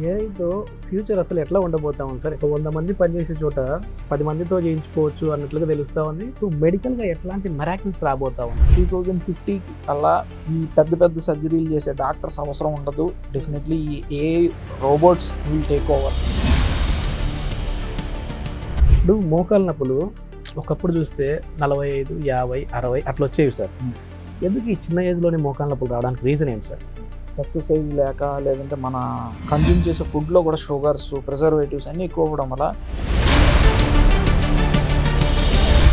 ఏఐతో future అసలు ఎట్లా ఉండబోతా ఉంది సార్? ఒక 100 మంది పనిచేసే చోట 10 మందితో చేయించుకోవచ్చు అన్నట్లుగా తెలుస్తా ఉంది. సో మెడికల్గా ఎట్లాంటి మెరాకిల్స్ రాబోతా ఉంది? 2050 అలా ఈ పెద్ద సర్జరీలు చేసే డాక్టర్స్ అవసరం ఉండదు. డెఫినెట్లీ ఈ AI robots will take over. ఇప్పుడు మోకాలు నొప్పులు ఒకప్పుడు చూస్తే 45, 50, 60 అట్లా వచ్చేవి సార్. ఎందుకు ఈ చిన్న ఏజ్లోనే మోకాలు నొప్పులు రావడానికి రీజన్ ఏంటి సార్? ఎక్సర్సైజ్ లేక, లేదంటే మన కన్జ్యూమ్ చేసే ఫుడ్లో కూడా షుగర్స్, ప్రిజర్వేటివ్స్ అన్నీ ఎక్కువ అవ్వడం వల్ల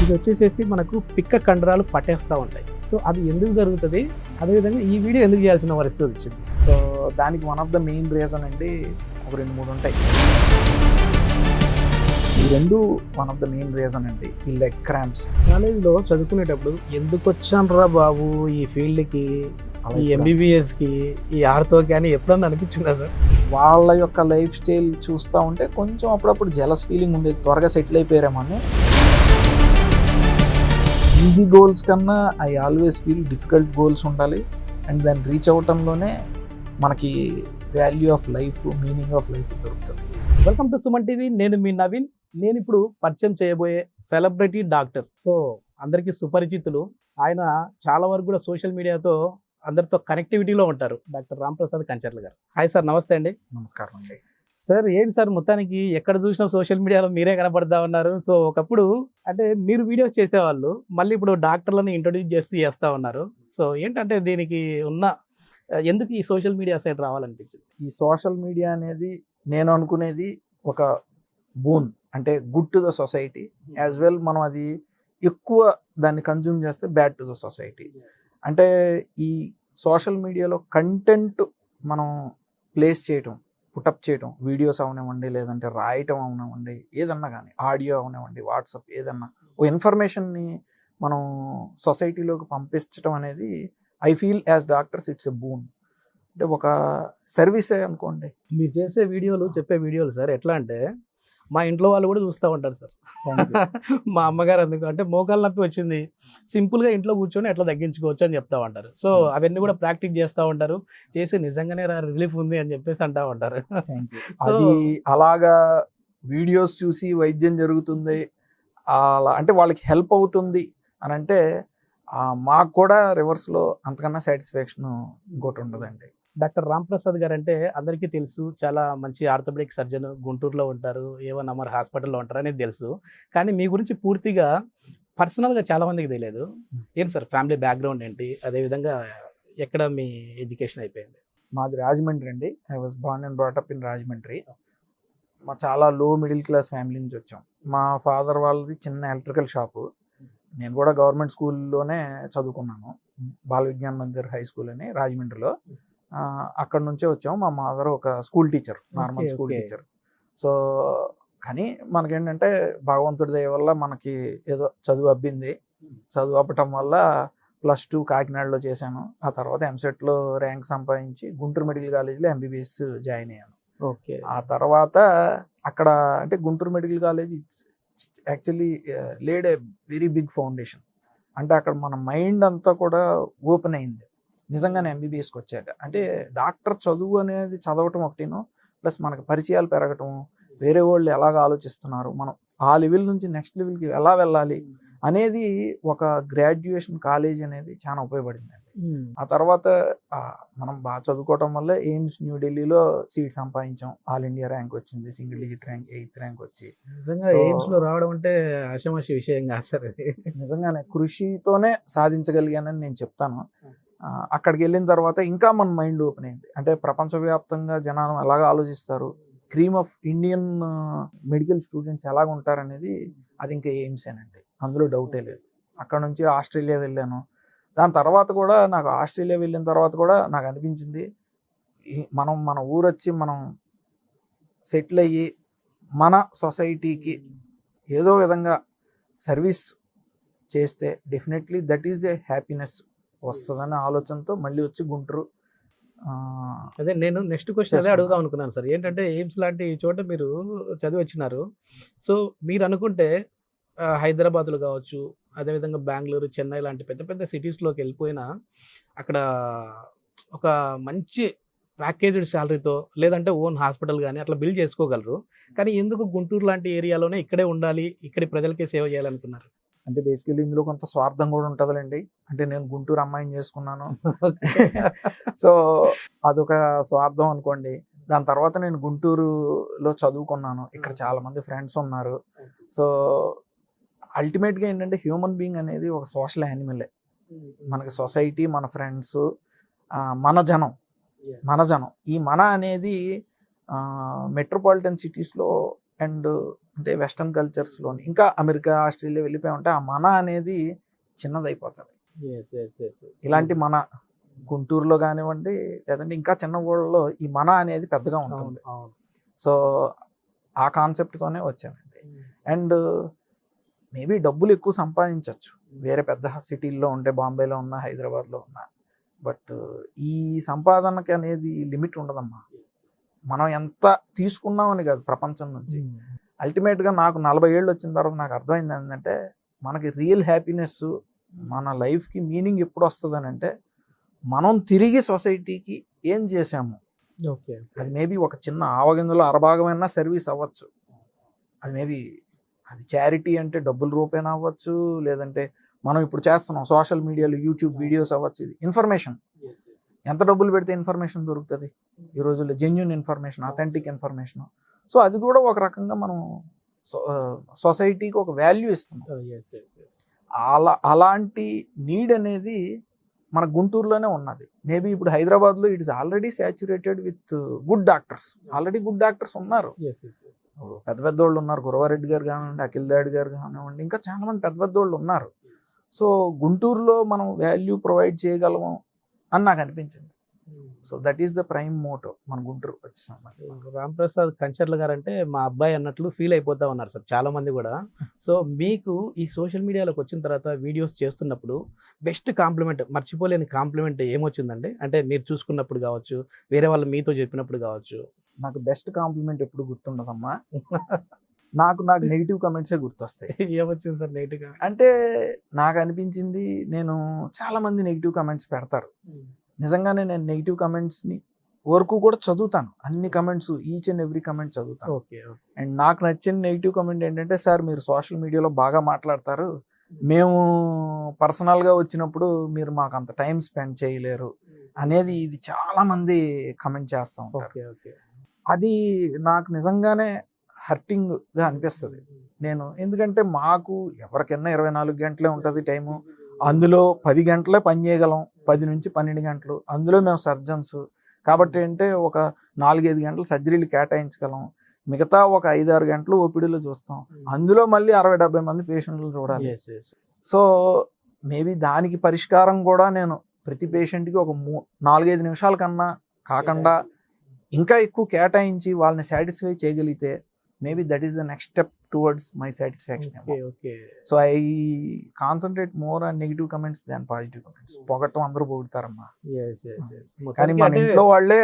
ఇది వచ్చేసేసి మనకు పిక్క కండరాలు పట్టేస్తూ ఉంటాయి. సో అది ఎందుకు జరుగుతుంది, అదేవిధంగా ఈ వీడియో ఎందుకు చేయాల్సిన పరిస్థితి వచ్చింది? సో దానికి one of the main reason అండి, ఒక 2-3 ఉంటాయి. ఈ రెండు one of the main reason అండి, ఈ లెగ్ క్రాంప్స్. కాలేజీలో చదువుకునేటప్పుడు ఎందుకు వచ్చానురా బాబు ఈ ఫీల్డ్కి, ఈ ఎంబీబీఎస్కి, ఈ ఆర్తోకి అని ఎప్పుడన్నా అనిపించిందా సార్? వాళ్ళ యొక్క లైఫ్ స్టైల్ చూస్తూ ఉంటే కొంచెం అప్పుడప్పుడు జెలస్ ఫీలింగ్ ఉండేది, త్వరగా సెటిల్ అయిపోయారేమని. ఈజీ గోల్స్ కన్నా I always feel difficult goals ఉండాలి. అండ్ దాన్ని రీచ్ అవ్వటంలోనే మనకి value of life, meaning of life దొరుకుతుంది. Welcome to Suman TV. నేను మీ నవీన్. నేను ఇప్పుడు పరిచయం చేయబోయే సెలబ్రిటీ డాక్టర్. సో అందరికీ సుపరిచితులు. ఆయన చాలా వరకు కూడా సోషల్ మీడియాతో అందరితో కనెక్టివిటీలో ఉంటారు. డాక్టర్ రాంప్రసాద్ కంచర్ల గారు. హాయ్ సార్, నమస్తే అండి. నమస్కారం అండి. సార్ ఏంటి సార్, మొత్తానికి ఎక్కడ చూసినా సోషల్ మీడియాలో మీరే కనపడతా ఉన్నారు. సో ఒకప్పుడు అంటే మీరు వీడియోస్ చేసేవాళ్ళు, మళ్ళీ ఇప్పుడు డాక్టర్లను ఇంట్రొడ్యూస్ చేస్తూ ఉన్నారు. సో ఏంటంటే దీనికి ఉన్న ఎందుకు ఈ సోషల్ మీడియా సైడ్ రావాలనిపించింది? ఈ సోషల్ మీడియా అనేది నేను అనుకునేది ఒక బూన్, అంటే good to the society as well. మనం అది ఎక్కువ దాన్ని కన్జ్యూమ్ చేస్తే బ్యాడ్ టు ద సొసైటీ. అంటే ఈ సోషల్ మీడియాలో కంటెంట్ మనం ప్లేస్ చేయటం, పుటప్ చేయటం, వీడియోస్ అవనివ్వండి, లేదంటే రాయటం అవనివ్వండి, ఏదన్నా కానీ ఆడియో అవనివ్వండి, వాట్సాప్, ఏదన్నా ఓ ఇన్ఫర్మేషన్ని మనం సొసైటీలోకి పంపించడం అనేది I feel as doctors it's a boon. అంటే ఒక సర్వీసే అనుకోండి. మీరు చేసే వీడియోలు, చెప్పే వీడియోలు సార్ ఎట్లా అంటే మా ఇంట్లో వాళ్ళు కూడా చూస్తూ ఉంటారు సార్. మా అమ్మగారు అందుకు అంటే మోకాలు నొప్పి వచ్చింది, సింపుల్గా ఇంట్లో కూర్చొని ఎట్లా తగ్గించుకోవచ్చు అని చెప్తా ఉంటారు. సో అవన్నీ కూడా ప్రాక్టీస్ చేస్తూ ఉంటారు, చేసి నిజంగానే రిలీఫ్ ఉంది అని చెప్పేసి అంటూ ఉంటారు. అది అలాగా వీడియోస్ చూసి వైద్యం జరుగుతుంది అలా అంటే వాళ్ళకి హెల్ప్ అవుతుంది అని అంటే మాకు కూడా రివర్స్లో అంతకన్నా సాటిస్ఫాక్షన్ ఇంకోటి ఉండదండి. డాక్టర్ రాంప్రసాద్ గారు అంటే అందరికీ తెలుసు, చాలా మంచి ఆర్థోపెడిక్ సర్జన్, గుంటూరులో ఉంటారు, ఏవన్ అమర్ హాస్పిటల్లో ఉంటారు అనేది తెలుసు. కానీ మీ గురించి పూర్తిగా పర్సనల్గా చాలా మందికి తెలియదు. ఏంటి సార్ ఫ్యామిలీ బ్యాక్గ్రౌండ్ ఏంటి, అదేవిధంగా ఎక్కడ మీ ఎడ్యుకేషన్ అయిపోయింది? మాది రాజమండ్రి అండి. I was born and brought up in Rajahmundry. మా చాలా లో మిడిల్ క్లాస్ ఫ్యామిలీ నుంచి వచ్చాం. మా ఫాదర్ వాళ్ళది చిన్న ఎలక్ట్రికల్ షాపు. నేను కూడా గవర్నమెంట్ స్కూల్లోనే చదువుకున్నాను, బాల విజ్ఞాన్ మందిర్ హై స్కూల్ అని రాజమండ్రిలో. అక్కడ నుంచే వచ్చాము. మా మదర్ ఒక school teacher, normal school teacher. So కానీ మనకేంటంటే భగవంతుడి దయ వల్ల మనకి ఏదో చదువు అబ్బింది. చదువు అవ్వటం వల్ల +2 కాకినాడలో చేశాను. ఆ తర్వాత ఎంసెట్లో ర్యాంక్ సంపాదించి గుంటూరు మెడికల్ కాలేజ్లో ఎంబీబీఎస్ జాయిన్ అయ్యాను. ఓకే. ఆ తర్వాత అక్కడ అంటే Guntur medical college actually laid a very big foundation. అంటే అక్కడ మన మైండ్ అంతా కూడా ఓపెన్ అయింది నిజంగానే ఎంబీబీఎస్కి వచ్చాక. అంటే డాక్టర్ చదువు అనేది చదవటం ఒకటిను, ప్లస్ మనకు పరిచయాలు పెరగటం, వేరే వాళ్ళు ఎలాగ ఆలోచిస్తున్నారు, మనం ఆ లెవెల్ నుంచి నెక్స్ట్ లెవెల్కి ఎలా వెళ్ళాలి అనేది ఒక గ్రాడ్యుయేషన్ కాలేజ్ అనేది చాలా ఉపయోగపడింది అండి. ఆ తర్వాత మనం బాగా చదువుకోవటం వల్ల ఎయిమ్స్ న్యూఢిల్లీలో సీట్ సంపాదించాం. ఆల్ ఇండియా ర్యాంక్ వచ్చింది, single digit rank, 8th rank వచ్చి. నిజంగా ఎయిమ్స్లో రావడం అంటే ఆషామాషి విషయం కాదు సార్. అది నిజంగానే కృషితోనే సాధించగలిగానని నేను చెప్తాను. అక్కడికి వెళ్ళిన తర్వాత ఇంకా మన మైండ్ ఓపెన్ అయింది. అంటే ప్రపంచవ్యాప్తంగా జనాలు ఎలాగ ఆలోచిస్తారు, cream of Indian medical students ఎలాగ ఉంటారనేది అది ఇంకా ఎయిమ్సేనండి, అందులో డౌటే లేదు. అక్కడ నుంచి ఆస్ట్రేలియా వెళ్ళాను. దాని తర్వాత కూడా నాకు ఆస్ట్రేలియా వెళ్ళిన తర్వాత కూడా నాకు అనిపించింది, మన ఊరొచ్చి మనం సెటిల్ అయ్యి మన సొసైటీకి ఏదో విధంగా సర్వీస్ చేస్తే definitely that is the happiness వస్తుందనే ఆలోచనతో మళ్ళీ వచ్చి గుంటూరు. అదే నేను నెక్స్ట్ క్వశ్చన్ అదే అడుగుదాం అనుకున్నాను సార్. ఏంటంటే ఎయిమ్స్ లాంటి చోట మీరు చదివి వచ్చినారు. సో మీరు అనుకుంటే హైదరాబాద్లో కావచ్చు, అదేవిధంగా బెంగళూరు, చెన్నై లాంటి పెద్ద పెద్ద సిటీస్లోకి వెళ్ళిపోయినా అక్కడ ఒక మంచి ప్యాకేజ్డ్ శాలరీతో లేదంటే ఓన్ హాస్పిటల్ కానీ అట్లా బిల్డ్ చేసుకోగలరు. కానీ ఎందుకు గుంటూరు లాంటి ఏరియాలోనే ఇక్కడే ఉండాలి, ఇక్కడి ప్రజలకే సేవ చేయాలనుకున్నారు? అంటే బేసికలీ ఇందులో కొంత స్వార్థం కూడా ఉంటుందండి. అంటే నేను గుంటూరు అమ్మాయిని చేసుకున్నాను, సో అదొక స్వార్థం అనుకోండి. దాని తర్వాత నేను గుంటూరులో చదువుకున్నాను, ఇక్కడ చాలా మంది ఫ్రెండ్స్ ఉన్నారు. సో అల్టిమేట్గా ఏంటంటే హ్యూమన్ బీయింగ్ అనేది ఒక సోషల్ యానిమలే. మనకి సొసైటీ, మన ఫ్రెండ్స్, మన జనం. ఈ మన అనేది మెట్రోపాలిటన్ సిటీస్లో అండ్ అంటే వెస్టర్న్ కల్చర్స్లోని ఇంకా అమెరికా, ఆస్ట్రేలియా వెళ్ళిపోయి ఉంటే ఆ మన అనేది చిన్నదైపోతుంది. ఇలాంటి మన గుంటూరులో కానివ్వండి, లేదంటే ఇంకా చిన్న ఊళ్ళలో ఈ మన అనేది పెద్దగా ఉంటుంది. సో ఆ కాన్సెప్ట్తోనే వచ్చానండి. అండ్ మేబీ డబ్బులు ఎక్కువ సంపాదించవచ్చు వేరే పెద్ద సిటీల్లో ఉంటే, బాంబేలో ఉన్నా, హైదరాబాద్లో ఉన్నా. బట్ ఈ సంపాదనకి అనేది లిమిట్ ఉండదమ్మా. మనం ఎంత తీసుకున్నామని కాదు ప్రపంచం నుంచి. అల్టిమేట్గా నాకు 40 ఏళ్ళు వచ్చిన తర్వాత నాకు అర్థమైంది ఏంటంటే, మనకి రియల్ హ్యాపీనెస్, మన లైఫ్కి మీనింగ్ ఎప్పుడు వస్తుంది అని అంటే, మనం తిరిగి సొసైటీకి ఏం చేసాము. అది మేబీ ఒక చిన్న ఆవగింజలో అరభాగమైనా సర్వీస్ అవ్వచ్చు. అది మేబీ అది చారిటీ అంటే డబ్బుల రూపేనా అవ్వచ్చు, లేదంటే మనం ఇప్పుడు చేస్తున్నాం సోషల్ మీడియాలో యూట్యూబ్ వీడియోస్ అవ్వచ్చు. ఇది ఇన్ఫర్మేషన్, ఎంత డబ్బులు పెడితే ఇన్ఫర్మేషన్ దొరుకుతుంది ఈ రోజుల్లో, genuine information, authentic information. So అది కూడా ఒక రకంగా మనం సొసైటీకి ఒక వాల్యూ ఇస్తున్నాం. అలాంటి నీడ్ అనేది మన గుంటూరులోనే ఉన్నది. మేబీ ఇప్పుడు హైదరాబాద్లో it is already saturated with good doctors. Already good doctors ఉన్నారు, పెద్ద పెద్ద వాళ్ళు ఉన్నారు. గురవారెడ్డి గారు కానివ్వండి, అఖిల్ దాడి గారు కానివ్వండి, ఇంకా చాలా మంది పెద్ద పెద్ద వాళ్ళు ఉన్నారు. సో గుంటూరులో మనం వాల్యూ ప్రొవైడ్ చేయగలము అని నాకు అనిపించింది. So that is the prime motto మన గుంటూరు వచ్చాం. రాంప్రసాద్ కంచర్ల గారు అంటే మా అబ్బాయి అన్నట్లు ఫీల్ అయిపోతా ఉన్నారు సార్ చాలా మంది కూడా. సో మీకు ఈ సోషల్ మీడియాలోకి వచ్చిన తర్వాత వీడియోస్ చేస్తున్నప్పుడు బెస్ట్ కాంప్లిమెంట్, మర్చిపోలేని కాంప్లిమెంట్ ఏమొచ్చిందండి? అంటే మీరు చూసుకున్నప్పుడు కావచ్చు, వేరే వాళ్ళు మీతో చెప్పినప్పుడు కావచ్చు. నాకు బెస్ట్ కాంప్లిమెంట్ ఎప్పుడు గుర్తుండదమ్మా. నాకు నెగిటివ్ కమెంట్సే గుర్తొస్తాయి. ఏమొచ్చింది సార్ నెగిటివ్? అంటే నాకు అనిపించింది, నేను చాలా మంది నెగిటివ్ కమెంట్స్ పెడతారు. నిజంగానే నేను నెగిటివ్ కమెంట్స్ని వరకు కూడా చదువుతాను, అన్ని comments, each and every comment చదువుతాను. అండ్ నాకు నచ్చిన నెగిటివ్ కమెంట్ ఏంటంటే, సార్ మీరు సోషల్ మీడియాలో బాగా మాట్లాడతారు, మేము పర్సనల్గా వచ్చినప్పుడు మీరు మాకు అంత టైం స్పెండ్ చేయలేరు అనేది ఇది చాలా మంది కమెంట్ చేస్తూ ఉంటారు. అది నాకు నిజంగానే హర్టింగ్గా అనిపిస్తుంది. నేను ఎందుకంటే మాకు ఎవరికైనా 24 గంటలే ఉంటుంది టైము, అందులో 10 గంటలే పని చేయగలం, 10 నుంచి 12 గంటలు. అందులో మేము సర్జన్స్ కాబట్టి అంటే ఒక 4-5 గంటలు సర్జరీలు కేటాయించగలం, మిగతా ఒక 5-6 గంటలు ఓపీడీలో చూస్తాం. అందులో మళ్ళీ 60-70 మంది పేషెంట్లు చూడాలి. సో మేబీ దానికి పరిష్కారం కూడా నేను ప్రతి పేషెంట్కి ఒక 4-5 నిమిషాల కన్నా కాకుండా ఇంకా ఎక్కువ కేటాయించి వాళ్ళని సాటిస్ఫై చేయగలిగితే maybe that is the next step towards my satisfaction. So I concentrate more on negative comments than positive comments. పొగట్టం అందరూ పొగుడతారమ్మా, కానీ మన ఇంట్లో వాళ్ళే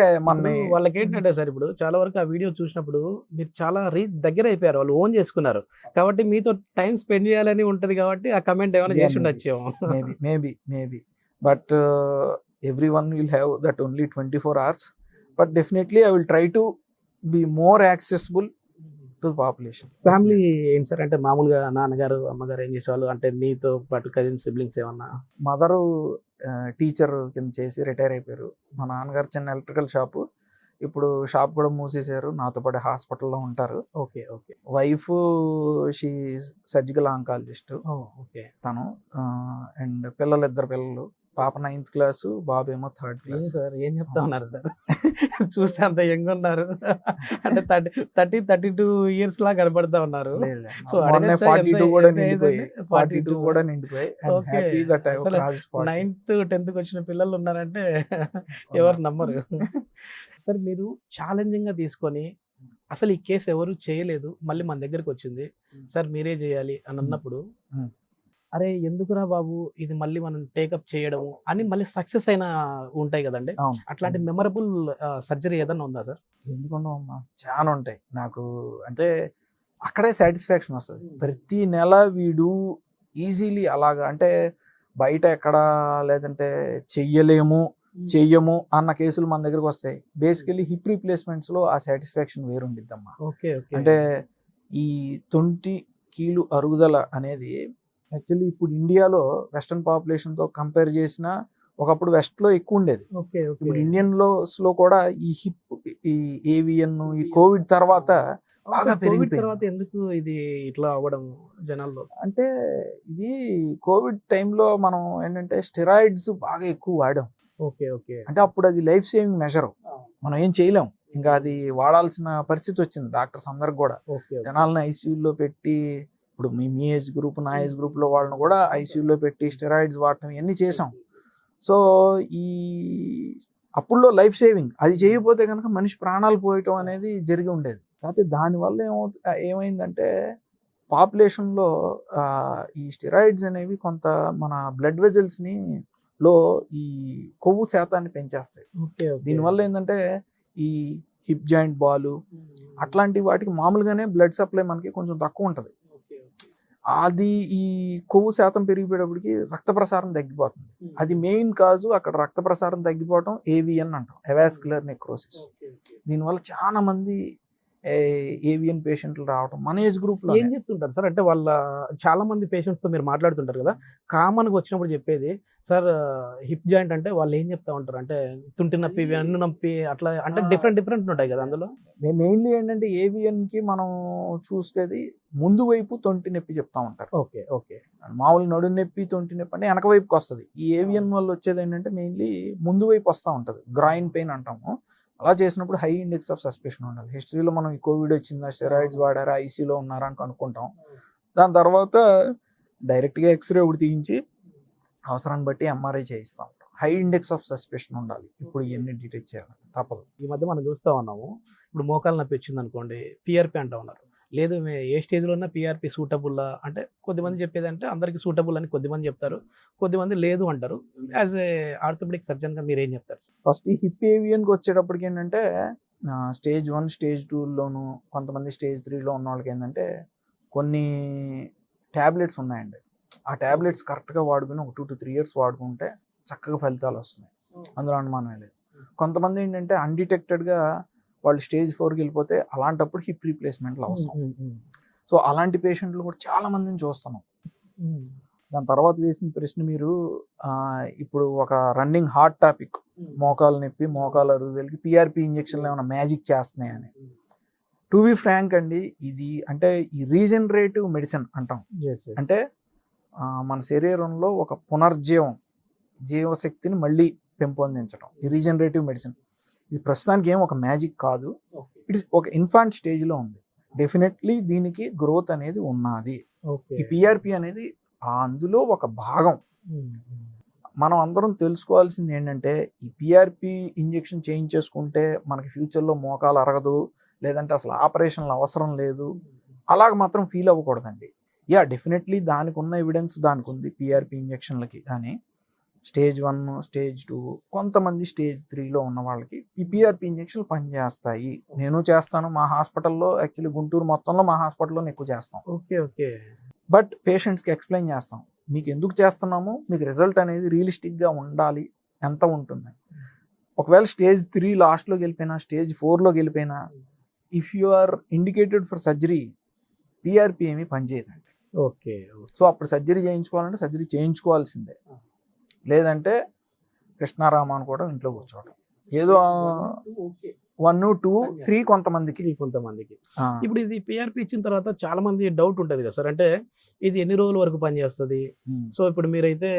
వాళ్ళకి ఏంటంటే సార్, ఇప్పుడు చాలా వరకు ఆ వీడియో చూసినప్పుడు మీరు చాలా రీచ్ దగ్గర అయిపోయారు, వాళ్ళు ఓన్ చేసుకున్నారు కాబట్టి మీతో టైం స్పెండ్ చేయాలని ఉంటది కాబట్టి ఆ కమెంట్ ఏమైనా చేసి ఉండొచ్చేమో. Maybe but everyone will have that only 24 hours, but definitely I will try to be more accessible to the population. Family ఏంటి సార్? అంటే మామూలుగా నాన్నగారు, అమ్మగారు ఏం చేసేవాళ్ళు? అంటే మీతో పాటు కజిన్ సిబ్లింగ్స్ ఏమన్నా? మదరు టీచర్ కింద చేసి రిటైర్ అయిపోయారు. మా నాన్నగారు చిన్న ఎలక్ట్రికల్ షాపు, ఇప్పుడు షాప్ కూడా మూసేశారు, నాతో పాటు హాస్పిటల్లో ఉంటారు. వైఫ్ షీ సర్జికల్ ఆంకాలజిస్ట్ తను. అండ్ ఇద్దరు పిల్లలు, పాప 9th క్లాసు, బాబు ఏమో 3rd క్లాస్. సార్ ఏం చెప్తా ఉన్నారు సార్? చూస్తే అంత యంగ్ ఉన్నారు, అంటే 30-32 ఇయర్స్ లా కనపడతా ఉన్నారు. 42 కూడా నిండిపోయి 42 కూడా నిండిపోయి 9th 10th వచ్చిన పిల్లలు ఉన్నారంటే ఎవరు నమ్మరు. సార్ మీరు ఛాలెంజింగ్ గా తీసుకొని అసలు ఈ కేసు ఎవరు చేయలేదు, మళ్ళీ మన దగ్గరికి వచ్చింది, సార్ మీరే చేయాలి అని అన్నప్పుడు అరే ఎందుకురా బాబు ఇది మళ్ళీ మనం టేకప్ చేయడం అని మళ్ళీ సక్సెస్ అయినా ఉంటాయి కదండి, అట్లాంటి మెమరబుల్ సర్జరీ ఏదన్నా ఉందా సార్? ఎందుకున్నామమ్మా, చాలా ఉంటాయి. నాకు అంటే అక్కడే సాటిస్ఫాక్షన్ వస్తుంది. ప్రతి నెల వీడు ఈజీలీ అలాగా, అంటే బయట ఎక్కడ లేదంటే చెయ్యలేము చెయ్యము అన్న కేసులు మన దగ్గరకు వస్తాయి. బేసికలీ హిప్ రీప్లేస్మెంట్స్ లో ఆ సాటిస్ఫాక్షన్ వేరుండిద్దమ్మా. ఓకే అంటే ఈ 20 కీలు అరుగుదల అనేది యాక్చువల్లీ ఇప్పుడు ఇండియాలో వెస్టర్న్ పాపులేషన్ తో కంపేర్ చేసినా ఒకప్పుడు వెస్ట్ లో ఎక్కువ ఉండేది. ఓకే ఇప్పుడు ఇండియన్ లో కూడా ఈ హిప్, ఈ ఏవియన్, ఈ కోవిడ్ తర్వాత బాగా కోవిడ్ పెరిగిపోయింది. తర్వాత ఎందుకు ఇది ఇట్లా అవ్వడం జనాల్లో? అంటే ఇది కోవిడ్ టైంలో మనం ఏంటంటే స్టెరాయిడ్స్ బాగా ఎక్కువ వాడాం. ఓకే అంటే అప్పుడు అది లైఫ్ సేవింగ్ మెజర్, మనం ఏం చేయలేం, ఇంకా అది వాడాల్సిన పరిస్థితి వచ్చింది డాక్టర్స్ అందరికి కూడా. జనాలను ఐసీయూలో పెట్టి, ఇప్పుడు మీ ఏజ్ గ్రూప్, నా ఏజ్ గ్రూప్ లో వాళ్ళని కూడా ఐసీయూలో పెట్టి స్టెరాయిడ్స్ వాడటం ఇవన్నీ చేసాం. సో ఈ అప్పుడులో లైఫ్ సేవింగ్, అది చేయకపోతే కనుక మనిషి ప్రాణాలు పోయటం అనేది జరిగి ఉండేది. కాకపోతే దానివల్ల ఏమైందంటే పాపులేషన్లో ఈ స్టెరాయిడ్స్ అనేవి కొంత మన బ్లడ్ వెజల్స్ని లో ఈ కొవ్వు శాతాన్ని పెంచేస్తాయి. దీనివల్ల ఏంటంటే ఈ హిప్ జాయింట్ బాలు అట్లాంటి వాటికి మామూలుగానే బ్లడ్ సప్లై మనకి కొంచెం తక్కువ ఉంటుంది. అది ఈ కొవ్వు శాతం పెరిగిపోయేటప్పటికి రక్త ప్రసారం తగ్గిపోతుంది. అది మెయిన్ కాజు. అక్కడ రక్త ప్రసారం తగ్గిపోవటం ఏవిఎన్ అంటాం, అవాస్క్యులర్ నెక్రోసిస్. దీనివల్ల చాలా మంది ఏవిఎన్ పేషెంట్లు రావడం మన ఏజ్ గ్రూప్ లో. ఏం చెప్తుంటారు సార్ అంటే వాళ్ళ చాలా మంది పేషెంట్స్ తో మీరు మాట్లాడుతుంటారు కదా, కామన్ గా వచ్చినప్పుడు చెప్పేది సార్ హిప్ జాయింట్ అంటే వాళ్ళు ఏం చెప్తా ఉంటారు అంటే తుంటి నొప్పి, వెన్ను నొప్పి, అట్లా అంటే డిఫరెంట్ ఉంటాయి కదా అందులో. మెయిన్లీ ఏంటంటే ఏవిఎన్ కి మనం చూసేది ముందు వైపు తొంటి నొప్పి చెప్తా ఉంటారు. ఓకే మామూలు నడు నొప్పి, తొంటి నొప్పి అంటే వెనక వైపుకి వస్తుంది. ఈ ఏవిఎన్ వల్ల వచ్చేది ఏంటంటే మెయిన్లీ ముందు వైపు వస్తూ ఉంటుంది, గ్రాయిన్ పెయిన్ అంటాము. అలా చేసినప్పుడు హై ఇండెక్స్ ఆఫ్ సస్పెషన్ ఉండాలి. హిస్టరీలో మనం ఈ కోవిడ్ వచ్చిందా, స్టెరాయిడ్స్ వాడారా, ఐసీలో ఉన్నారా అని కనుక్కుంటాం. దాని తర్వాత డైరెక్ట్గా ఎక్స్రే ఒకటి తీయించి అవసరాన్ని బట్టి ఎంఆర్ఐ చేయిస్తాం. హై ఇండెక్స్ ఆఫ్ సస్పెషన్ ఉండాలి ఇప్పుడు ఇవన్నీ డిటెక్ట్ చేయాలి, తప్పదు. ఈ మధ్య మనం చూస్తూ ఉన్నాము, ఇప్పుడు మోకాలు నొప్పి వచ్చింది అనుకోండి పిఆర్పి అంటా ఉన్నారు. లేదు ఏ స్టేజ్లో ఉన్నా పిఆర్పి సూటబుల్ అంటే కొద్దిమంది చెప్పేది అంటే అందరికీ సూటబుల్ అని కొద్దిమంది చెప్తారు, కొద్దిమంది లేదు అంటారు. యాజ్ ఏ ఆర్థోపెడిక్ సర్జన్గా మీరు ఏం చెప్తారు? ఫస్ట్ ఈ హిప్ ఏవియన్కి వచ్చేటప్పటికి ఏంటంటే స్టేజ్ 1, స్టేజ్ 2లోను, కొంతమంది స్టేజ్ 3లో ఉన్న వాళ్ళకి ఏంటంటే కొన్ని ట్యాబ్లెట్స్ ఉన్నాయండి. ఆ ట్యాబ్లెట్స్ కరెక్ట్గా వాడుకుని ఒక 2 to 3 years వాడుకుంటే చక్కగా ఫలితాలు వస్తున్నాయి, అందులో అనుమానం లేదు. కొంతమంది ఏంటంటే అన్డిటెక్టెడ్గా వాళ్ళు స్టేజ్ 4కి వెళ్ళిపోతే అలాంటప్పుడు హిప్ రీప్లేస్మెంట్లు అవసరం. సో అలాంటి పేషెంట్లు కూడా చాలా మందిని చూస్తున్నాం. దాని తర్వాత వేసిన ప్రశ్న మీరు ఇప్పుడు ఒక రన్నింగ్ హాట్ టాపిక్, మోకాలు నొప్పి, మోకాలు అరుగుదలకి పిఆర్పి ఇంజక్షన్లు ఏమైనా మ్యాజిక్ చేస్తున్నాయని. టు బి ఫ్రాంక్ అండి, ఇది అంటే ఈ రీజనరేటివ్ మెడిసిన్ అంటాం. అంటే మన శరీరంలో ఒక పునర్జీవం, జీవశక్తిని మళ్ళీ పెంపొందించడం ఈ రీజనరేటివ్ మెడిసిన్. ఇది ప్రస్తుతానికి ఏం ఒక మ్యాజిక్ కాదు, ఇట్ ఇస్ ఒక ఇన్ఫాంట్ స్టేజ్లో ఉంది. డెఫినెట్లీ దీనికి గ్రోత్ అనేది ఉన్నది. ఈ పిఆర్పి అనేది అందులో ఒక భాగం. మనం అందరం తెలుసుకోవాల్సింది ఏంటంటే ఈ పిఆర్పి ఇంజెక్షన్ చేయించేసుకుంటే మనకి ఫ్యూచర్లో మోకాలు అరగదు, లేదంటే అసలు ఆపరేషన్లు అవసరం లేదు, అలాగ మాత్రం ఫీల్ అవ్వకూడదండి. డెఫినెట్లీ దానికి ఉన్న ఎవిడెన్స్ దానికి ఉంది పిఆర్పి ఇంజెక్షన్లకి. కానీ స్టేజ్ 1, స్టేజ్ 2, కొంతమంది స్టేజ్ 3లో ఉన్న వాళ్ళకి ఈ పిఆర్పి ఇంజెక్షన్లు పనిచేస్తాయి. నేను చేస్తాను మా హాస్పిటల్లో, యాక్చువల్లీ గుంటూరు మొత్తంలో మా హాస్పిటల్లో ఎక్కువ చేస్తాం. బట్ పేషెంట్స్కి ఎక్స్ప్లెయిన్ చేస్తాం మీకు ఎందుకు చేస్తున్నాము, మీకు రిజల్ట్ అనేది రియలిస్టిక్గా ఉండాలి, ఎంత ఉంటుంది. ఒకవేళ స్టేజ్ 3 లాస్ట్లోకి వెళ్ళిపోయినా, స్టేజ్ 4లోకి వెళ్ళిపోయినా, if you are indicated for surgery PRP ఏమీ పనిచేయదండి. సో అప్పుడు సర్జరీ చేయించుకోవాలంటే సర్జరీ చేయించుకోవాల్సిందే, లేదంటే కృష్ణారామ అని కూడా ఇంట్లో కూర్చోవడం. ఏదో 1, 2, 3 కొంతమందికి. ఇప్పుడు ఇది పిఆర్పి ఇచ్చిన తర్వాత చాలా మంది డౌట్ ఉంటుంది కదా సార్, అంటే ఇది ఎన్ని రోజుల వరకు పనిచేస్తుంది? సో ఇప్పుడు మీరైతే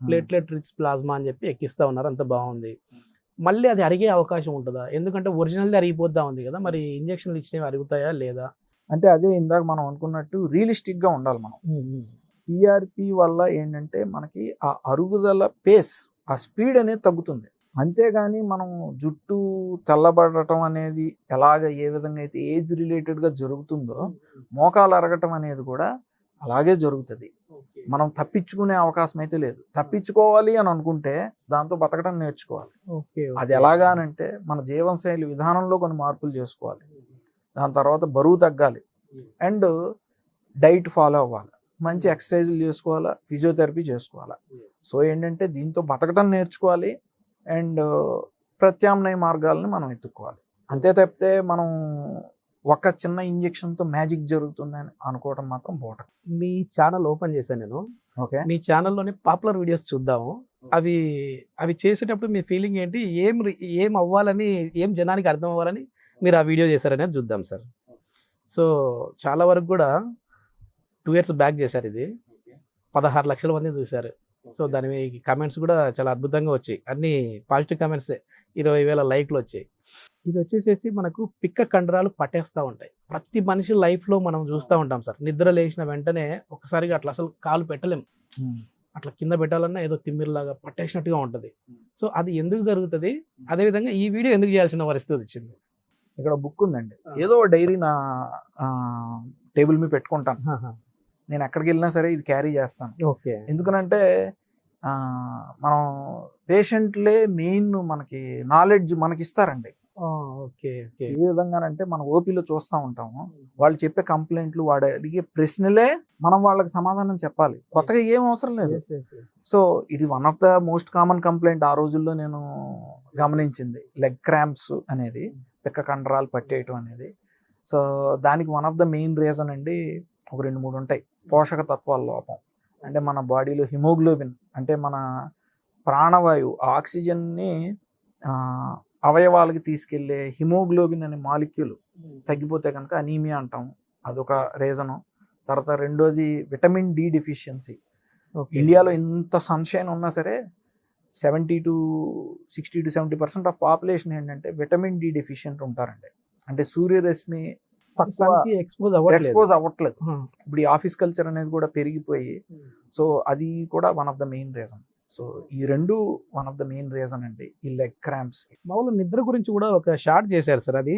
ప్లేట్లెట్ రిచ్ ప్లాస్మా అని చెప్పి ఎక్కిస్తా ఉన్నారు, అంత బాగుంది. మళ్ళీ అది అరిగే అవకాశం ఉంటుందా? ఎందుకంటే ఒరిజినల్ది అరిగిపోద్దా ఉంది కదా, మరి ఇంజక్షన్లు ఇచ్చినవి అరుగుతాయా లేదా? అంటే అదే ఇందాక మనం అనుకున్నట్టు రియలిస్టిక్గా ఉండాలి మనం. పిఆర్పి వల్ల ఏంటంటే మనకి ఆ అరుగుదల పేస్, ఆ స్పీడ్ అనేది తగ్గుతుంది. అంతేగాని మనం జుట్టు తెల్లబడటం అనేది ఏ విధంగా అయితే ఏజ్ రిలేటెడ్గా జరుగుతుందో మోకాలు అరగటం అనేది కూడా అలాగే జరుగుతుంది. మనం తప్పించుకునే అవకాశం అయితే లేదు. తప్పించుకోవాలి అని అనుకుంటే దాంతో బతకడం నేర్చుకోవాలి. అది ఎలాగానంటే మన జీవనశైలి విధానంలో కొన్ని మార్పులు చేసుకోవాలి, దాని తర్వాత బరువు తగ్గాలి, అండ్ డైట్ ఫాలో అవ్వాలి, మంచి ఎక్సర్సైజులు చేసుకోవాలా, ఫిజియోథెరపీ చేసుకోవాలా. సో ఏంటంటే దీంతో బతకడం నేర్చుకోవాలి, అండ్ ప్రత్యామ్నాయ మార్గాలను మనం ఎత్తుక్కోవాలి. అంతే తప్పితే మనం ఒక చిన్న ఇంజెక్షన్తో మ్యాజిక్ జరుగుతుందని అనుకోవడం మాత్రం బోట. మీ ఛానల్ ఓపెన్ చేశాను నేను. ఓకే, మీ ఛానల్లోని పాపులర్ వీడియోస్ చూద్దాము. అవి అవి చేసేటప్పుడు మీ ఫీలింగ్ ఏంటి, ఏం అవ్వాలని, ఏం జనానికి అర్థం అవ్వాలని మీరు ఆ వీడియో చేశారనేది చూద్దాం సార్. సో చాలా వరకు కూడా 2 years బ్యాక్ చేశారు ఇది. 16 లక్షల మంది చూశారు. సో దాని కమెంట్స్ కూడా చాలా అద్భుతంగా వచ్చాయి. అన్ని పాజిటివ్ కమెంట్సే. 20,000 లైక్లు వచ్చాయి. ఇది వచ్చేసేసి మనకు పిక్క కండరాలు పట్టేస్తూ ఉంటాయి. ప్రతి మనిషి లైఫ్లో మనం చూస్తూ ఉంటాం సార్. నిద్ర లేచిన వెంటనే ఒకసారిగా అట్లా అసలు కాలు పెట్టలేం. అట్లా కింద పెట్టాలన్నా ఏదో తిమ్మిరిలాగా పట్టేసినట్టుగా ఉంటుంది. సో అది ఎందుకు జరుగుతుంది, అదేవిధంగా ఈ వీడియో ఎందుకు చేయాల్సిన పరిస్థితి వచ్చింది? ఇక్కడ బుక్ ఉందండి. ఏదో డైరీ నా టేబుల్ మీద పెట్టుకుంటాను. నేను ఎక్కడికి వెళ్ళినా సరే ఇది క్యారీ చేస్తాను. ఓకే. ఎందుకనంటే మనం పేషెంట్లే మెయిన్ మనకి నాలెడ్జ్ మనకి ఇస్తారండి. ఓకే. ఓకే. ఏ విధంగానంటే మనం ఓపీలో చూస్తూ ఉంటాము. వాళ్ళు చెప్పే కంప్లైంట్లు, వాడు అడిగే ప్రశ్నలే మనం వాళ్ళకి సమాధానం చెప్పాలి. కొత్తగా ఏం అవసరం లేదు. సో ఇది one of the most common complaint ఆ రోజుల్లో నేను గమనించింది. లెగ్ క్రాంప్స్ అనేది, పిక్క కండరాలు పట్టేయటం అనేది. సో దానికి one of the main reason అండి ఒక 2-3 ఉంటాయి. పోషక తత్వాల లోపం. అంటే మన బాడీలో హిమోగ్లోబిన్ అంటే మన ప్రాణవాయువు ఆక్సిజన్ని అవయవాలకి తీసుకెళ్లే హిమోగ్లోబిన్ అనే మాలిక్యూల్ తగ్గిపోతే కనుక అనీమియా అంటాం. అదొక రీజను. తర్వాత రెండోది విటమిన్ డి డెఫిషియన్సీ. ఇండియాలో ఇంత సన్షైన్ ఉన్నా సరే 60 to 70% ఆఫ్ పాపులేషన్ ఏంటంటే విటమిన్ డి డెఫిషియెంట్ ఉంటారండి. అంటే సూర్యరశ్మి ఎక్స్పోజ్ అవ్వట్లేదు. ఇప్పుడు ఈ ఆఫీస్ కల్చర్ అనేది కూడా పెరిగిపోయి, సో అది కూడా one of the main reason. So ఈ రెండు one of the main reason అండి ఈ లెగ్ క్రాంప్స్. మామూలు నిద్ర గురించి కూడా ఒక షార్ట్ చేశారు సార్. అది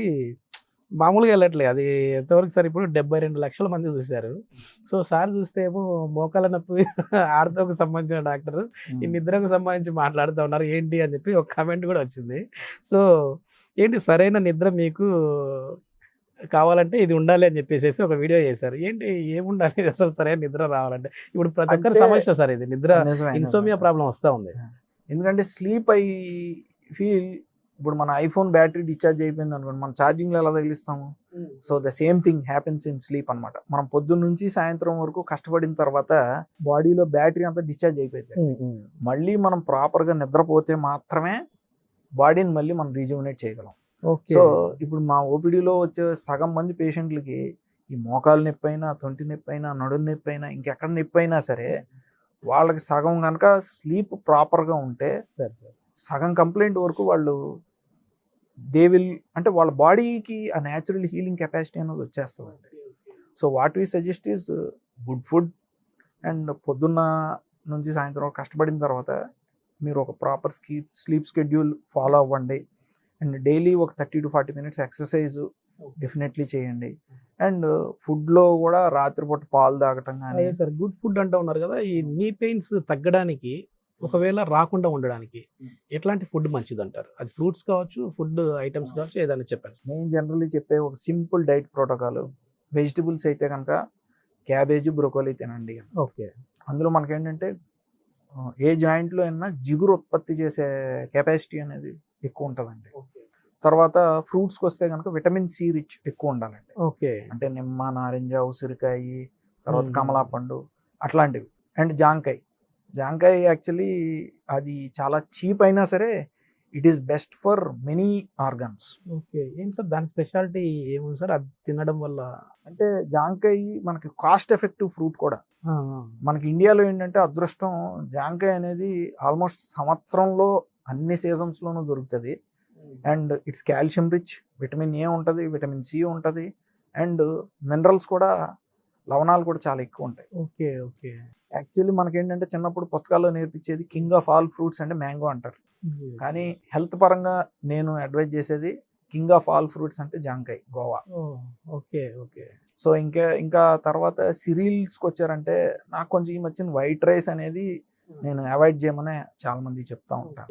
మామూలుగా వెళ్ళట్లేదు. అది ఎంతవరకు సార్? ఇప్పుడు 72 లక్షల మంది చూశారు. సో సార్ చూస్తే ఏమో మోకాల నొప్పి ఆర్థోకు సంబంధించిన డాక్టర్ ఈ నిద్రకు సంబంధించి మాట్లాడుతూ ఉన్నారు ఏంటి అని చెప్పి ఒక కామెంట్ కూడా వచ్చింది. సో ఏంటి సరైన నిద్ర మీకు కావాలంటే ఇది ఉండాలి అని చెప్పేసి ఒక వీడియో చేశారు. ఏంటి ఏముండాలి అసలు సరైన నిద్ర రావాలంటే? ఇప్పుడు ప్రతి ఒక్కరి సమస్య సార్ ఇది, నిద్ర ఇన్సోమియా ప్రాబ్లం వస్తూ ఉంది. ఎందుకంటే స్లీప్ ఐ ఫీల్ ఇప్పుడు మన ఐఫోన్ బ్యాటరీ డిశ్చార్జ్ అయిపోయింది అనుకోండి, మనం ఛార్జింగ్లో ఎలా తగిలిస్తాము? So the same thing happens in sleep అనమాట. మనం పొద్దున్న నుంచి సాయంత్రం వరకు కష్టపడిన తర్వాత బాడీలో బ్యాటరీ అంతా డిశ్చార్జ్ అయిపోయింది. మళ్ళీ మనం ప్రాపర్గా నిద్రపోతే మాత్రమే బాడీని మళ్ళీ మనం రీజువనేట్ చేయగలం. సో ఇప్పుడు మా ఓపీడీలో వచ్చే సగం మంది పేషెంట్లకి ఈ మోకాలు నొప్పి అయినా, తొంటి నొప్పి అయినా, నడుము నొప్పి అయినా, ఇంకెక్కడ నొప్పి అయినా సరే వాళ్ళకి సగం కనుక స్లీప్ ప్రాపర్గా ఉంటే సగం కంప్లైంట్ వరకు వాళ్ళు అంటే వాళ్ళ బాడీకి ఆ న్యాచురల్ హీలింగ్ కెపాసిటీ అనేది వచ్చేస్తుందండి. So what we suggest is good food and పొద్దున్న నుంచి సాయంత్రం కష్టపడిన తర్వాత మీరు ఒక ప్రాపర్ స్లీప్ షెడ్యూల్ ఫాలో అవ్వండి. అండ్ డైలీ ఒక 30 to 40 minutes ఎక్సర్సైజ్ డెఫినెట్లీ చేయండి. అండ్ ఫుడ్లో కూడా రాత్రిపూట పాలు తాగటం కానీ. సార్ గుడ్ ఫుడ్ అంటూ ఉన్నారు కదా, ఈ నీ పెయిన్స్ తగ్గడానికి ఒకవేళ రాకుండా ఉండడానికి ఎట్లాంటి ఫుడ్ మంచిది అంటారు? అది ఫ్రూట్స్ కావచ్చు, ఫుడ్ ఐటమ్స్ కావచ్చు, ఏదైనా చెప్పండి. నేను జనరల్లీ చెప్పే ఒక సింపుల్ డైట్ ప్రోటోకాల్, వెజిటబుల్స్ అయితే కనుక క్యాబేజీ, బ్రోకోలీ తినండి. ఓకే. అందులో మనకేంటంటే ఏ జాయింట్లో అయినా జిగురు ఉత్పత్తి చేసే కెపాసిటీ అనేది ఎక్కువ ఉంటుందండి. తర్వాత ఫ్రూట్స్కి వస్తే కనుక విటమిన్ సి రిచ్ ఎక్కువ ఉండాలండి. ఓకే. అంటే నిమ్మ, నారింజ, ఉసిరికాయ, తర్వాత కమలా పండు అట్లాంటివి. అండ్ జాంకాయ యాక్చువల్లీ అది చాలా చీప్ అయినా సరే it is best for many organs. Okay. ఏం సార్ దాని స్పెషాలిటీ ఏముంది సార్ అది తినడం వల్ల? అంటే జాంకాయ మనకి కాస్ట్ ఎఫెక్టివ్ ఫ్రూట్ కూడా. మనకి ఇండియాలో ఏంటంటే అదృష్టం, జాంకాయ అనేది ఆల్మోస్ట్ సంవత్సరంలో అన్ని సీజన్స్లోనూ దొరుకుతుంది. And it's calcium rich, vitamin A ఉంటుంది, విటమిన్ సి ఉంటుంది, అండ్ మినరల్స్ కూడా, లవణాలు కూడా చాలా ఎక్కువ ఉంటాయి. ఓకే. ఓకే. యాక్చువల్లీ మనకేంటంటే చిన్నప్పుడు పుస్తకాల్లో నేర్పించేది కింగ్ ఆఫ్ ఆల్ ఫ్రూట్స్ అంటే మ్యాంగో అంటారు. కానీ హెల్త్ పరంగా నేను అడ్వైజ్ చేసేది కింగ్ ఆఫ్ ఆల్ ఫ్రూట్స్ అంటే జాంకాయ, గోవా. ఓకే. ఓకే. సో ఇంకా తర్వాత సిరీల్స్కి వచ్చారంటే నాకు కొంచెం ఈ మధ్యన వైట్ రైస్ అనేది నేను అవాయిడ్ చేయమని చాలా మంది చెప్తా ఉంటాను.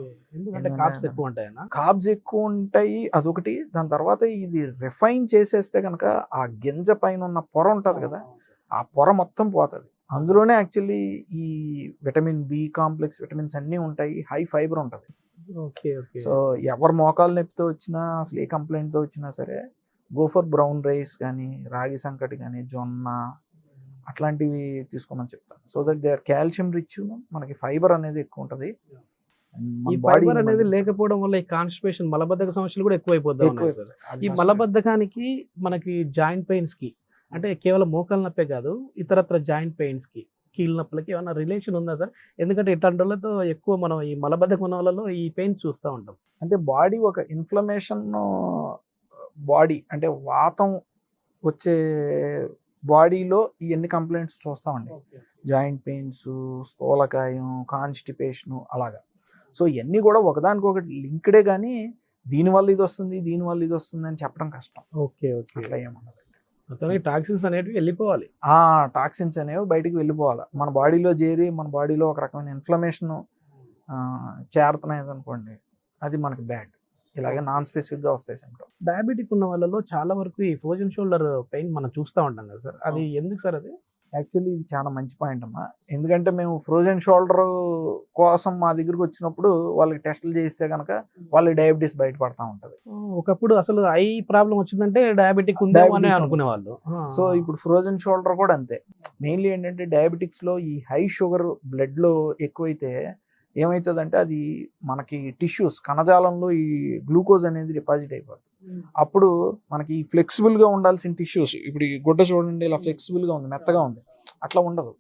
కార్బ్స్ ఎక్కువ ఉంటాయి అదొకటి. దాని తర్వాత ఇది రిఫైన్ చేసేస్తే కనుక ఆ గింజ పైన ఉన్న పొర ఉంటుంది కదా, ఆ పొర మొత్తం పోతుంది. అందులోనే యాక్చువల్లీ ఈ విటమిన్ బి కాంప్లెక్స్, విటమిన్స్ అన్నీ ఉంటాయి, హై ఫైబర్ ఉంటుంది. Okay okay. సో ఎవరు మోకాలు నొప్పితో వచ్చినా, అసలు ఏ కంప్లైంట్తో వచ్చినా సరే, గో ఫర్ బ్రౌన్ రైస్ కానీ, రాగి సంకటి కానీ, జొన్న అట్లాంటివి తీసుకోమని చెప్తాను. So that they are calcium rich, మనకి ఫైబర్ అనేది ఎక్కువ ఉంటుంది. ఈ ఫైబర్ అనేది లేకపోవడం వల్ల ఈ కాన్స్టిపేషన్, మలబద్ధక సమస్యలు కూడా ఎక్కువైపోతా ఉన్నాయి సార్. ఈ మలబద్ధకానికి మనకి జాయింట్ పెయిన్స్ కి, అంటే కేవలం మోకాలు నొప్పే కాదు, ఇతరత్ర జాయింట్ పెయిన్స్ కి, కీళ్ళ నొప్పులకి ఏమైనా రిలేషన్ ఉందా సార్? ఎందుకంటే ఇట్లాంటి వాళ్ళతో ఎక్కువ మనం ఈ మలబద్ధకం ఉన్న వాళ్ళలో ఈ పెయిన్ చూస్తూ ఉంటాం. అంటే బాడీ ఒక ఇన్ఫ్లమేషన్ బాడీ, అంటే వాతం వచ్చే బాడీలో ఇవన్నీ కంప్లైంట్స్ చూస్తామండి. జాయింట్ పెయిన్స్, స్థూలకాయం, కాన్స్టిపేషను అలాగా. సో ఇవన్నీ కూడా ఒకదానికొకటి లింక్డే, కానీ దీనివల్ల ఇది వస్తుంది, దీనివల్ల ఇది వస్తుంది అని చెప్పడం కష్టం. Okay okay. అట్లా ఏమన్నది అతనికి టాక్సిన్స్ అనేటివి వెళ్ళిపోవాలి. టాక్సిన్స్ అనేవి బయటికి వెళ్ళిపోవాలి. మన బాడీలో చేరి మన బాడీలో ఒక రకమైన ఇన్ఫ్లమేషన్ చేరుతున్నాయి అనుకోండి, అది మనకి బ్యాడ్. ఇలాగే నాన్ స్పెసిఫిక్గా వస్తాయి సిమ్టమ్స్. డయాబెటిక్ ఉన్న వాళ్ళలో చాలా వరకు ఈ ఫ్రోజన్ షోల్డర్ పెయిన్ మనం చూస్తూ ఉంటాం కదా సార్, అది ఎందుకు సార్? అది యాక్చువల్లీ ఇది చాలా మంచి పాయింట్ అమ్మా. ఎందుకంటే మేము ఫ్రోజన్ షోల్డర్ కోసం మా దగ్గరికి వచ్చినప్పుడు వాళ్ళకి టెస్టులు చేయిస్తే కనుక వాళ్ళకి డయాబెటీస్ బయటపడతా ఉంటుంది. ఒకప్పుడు అసలు ఐ ప్రాబ్లం వచ్చిందంటే డయాబెటిక్ ఉందేమో అని అనుకునే వాళ్ళు. సో ఇప్పుడు ఫ్రోజన్ షోల్డర్ కూడా అంతే. మెయిన్లీ ఏంటంటే డయాబెటిక్స్ లో ఈ హై షుగర్ బ్లడ్ లో ఎక్కువైతే ఏమవుతుందంటే అది మనకి టిష్యూస్, కణజాలంలో ఈ గ్లూకోజ్ అనేది డిపాజిట్ అయిపోతుంది. అప్పుడు మనకి ఫ్లెక్సిబుల్ గా ఉండాల్సిన టిష్యూస్, ఇప్పుడు ఈ గుడ్డ చూడండి ఇలా ఫ్లెక్సిబుల్ గా ఉంది, మెత్తగా ఉంది, అట్లా ఉండదు,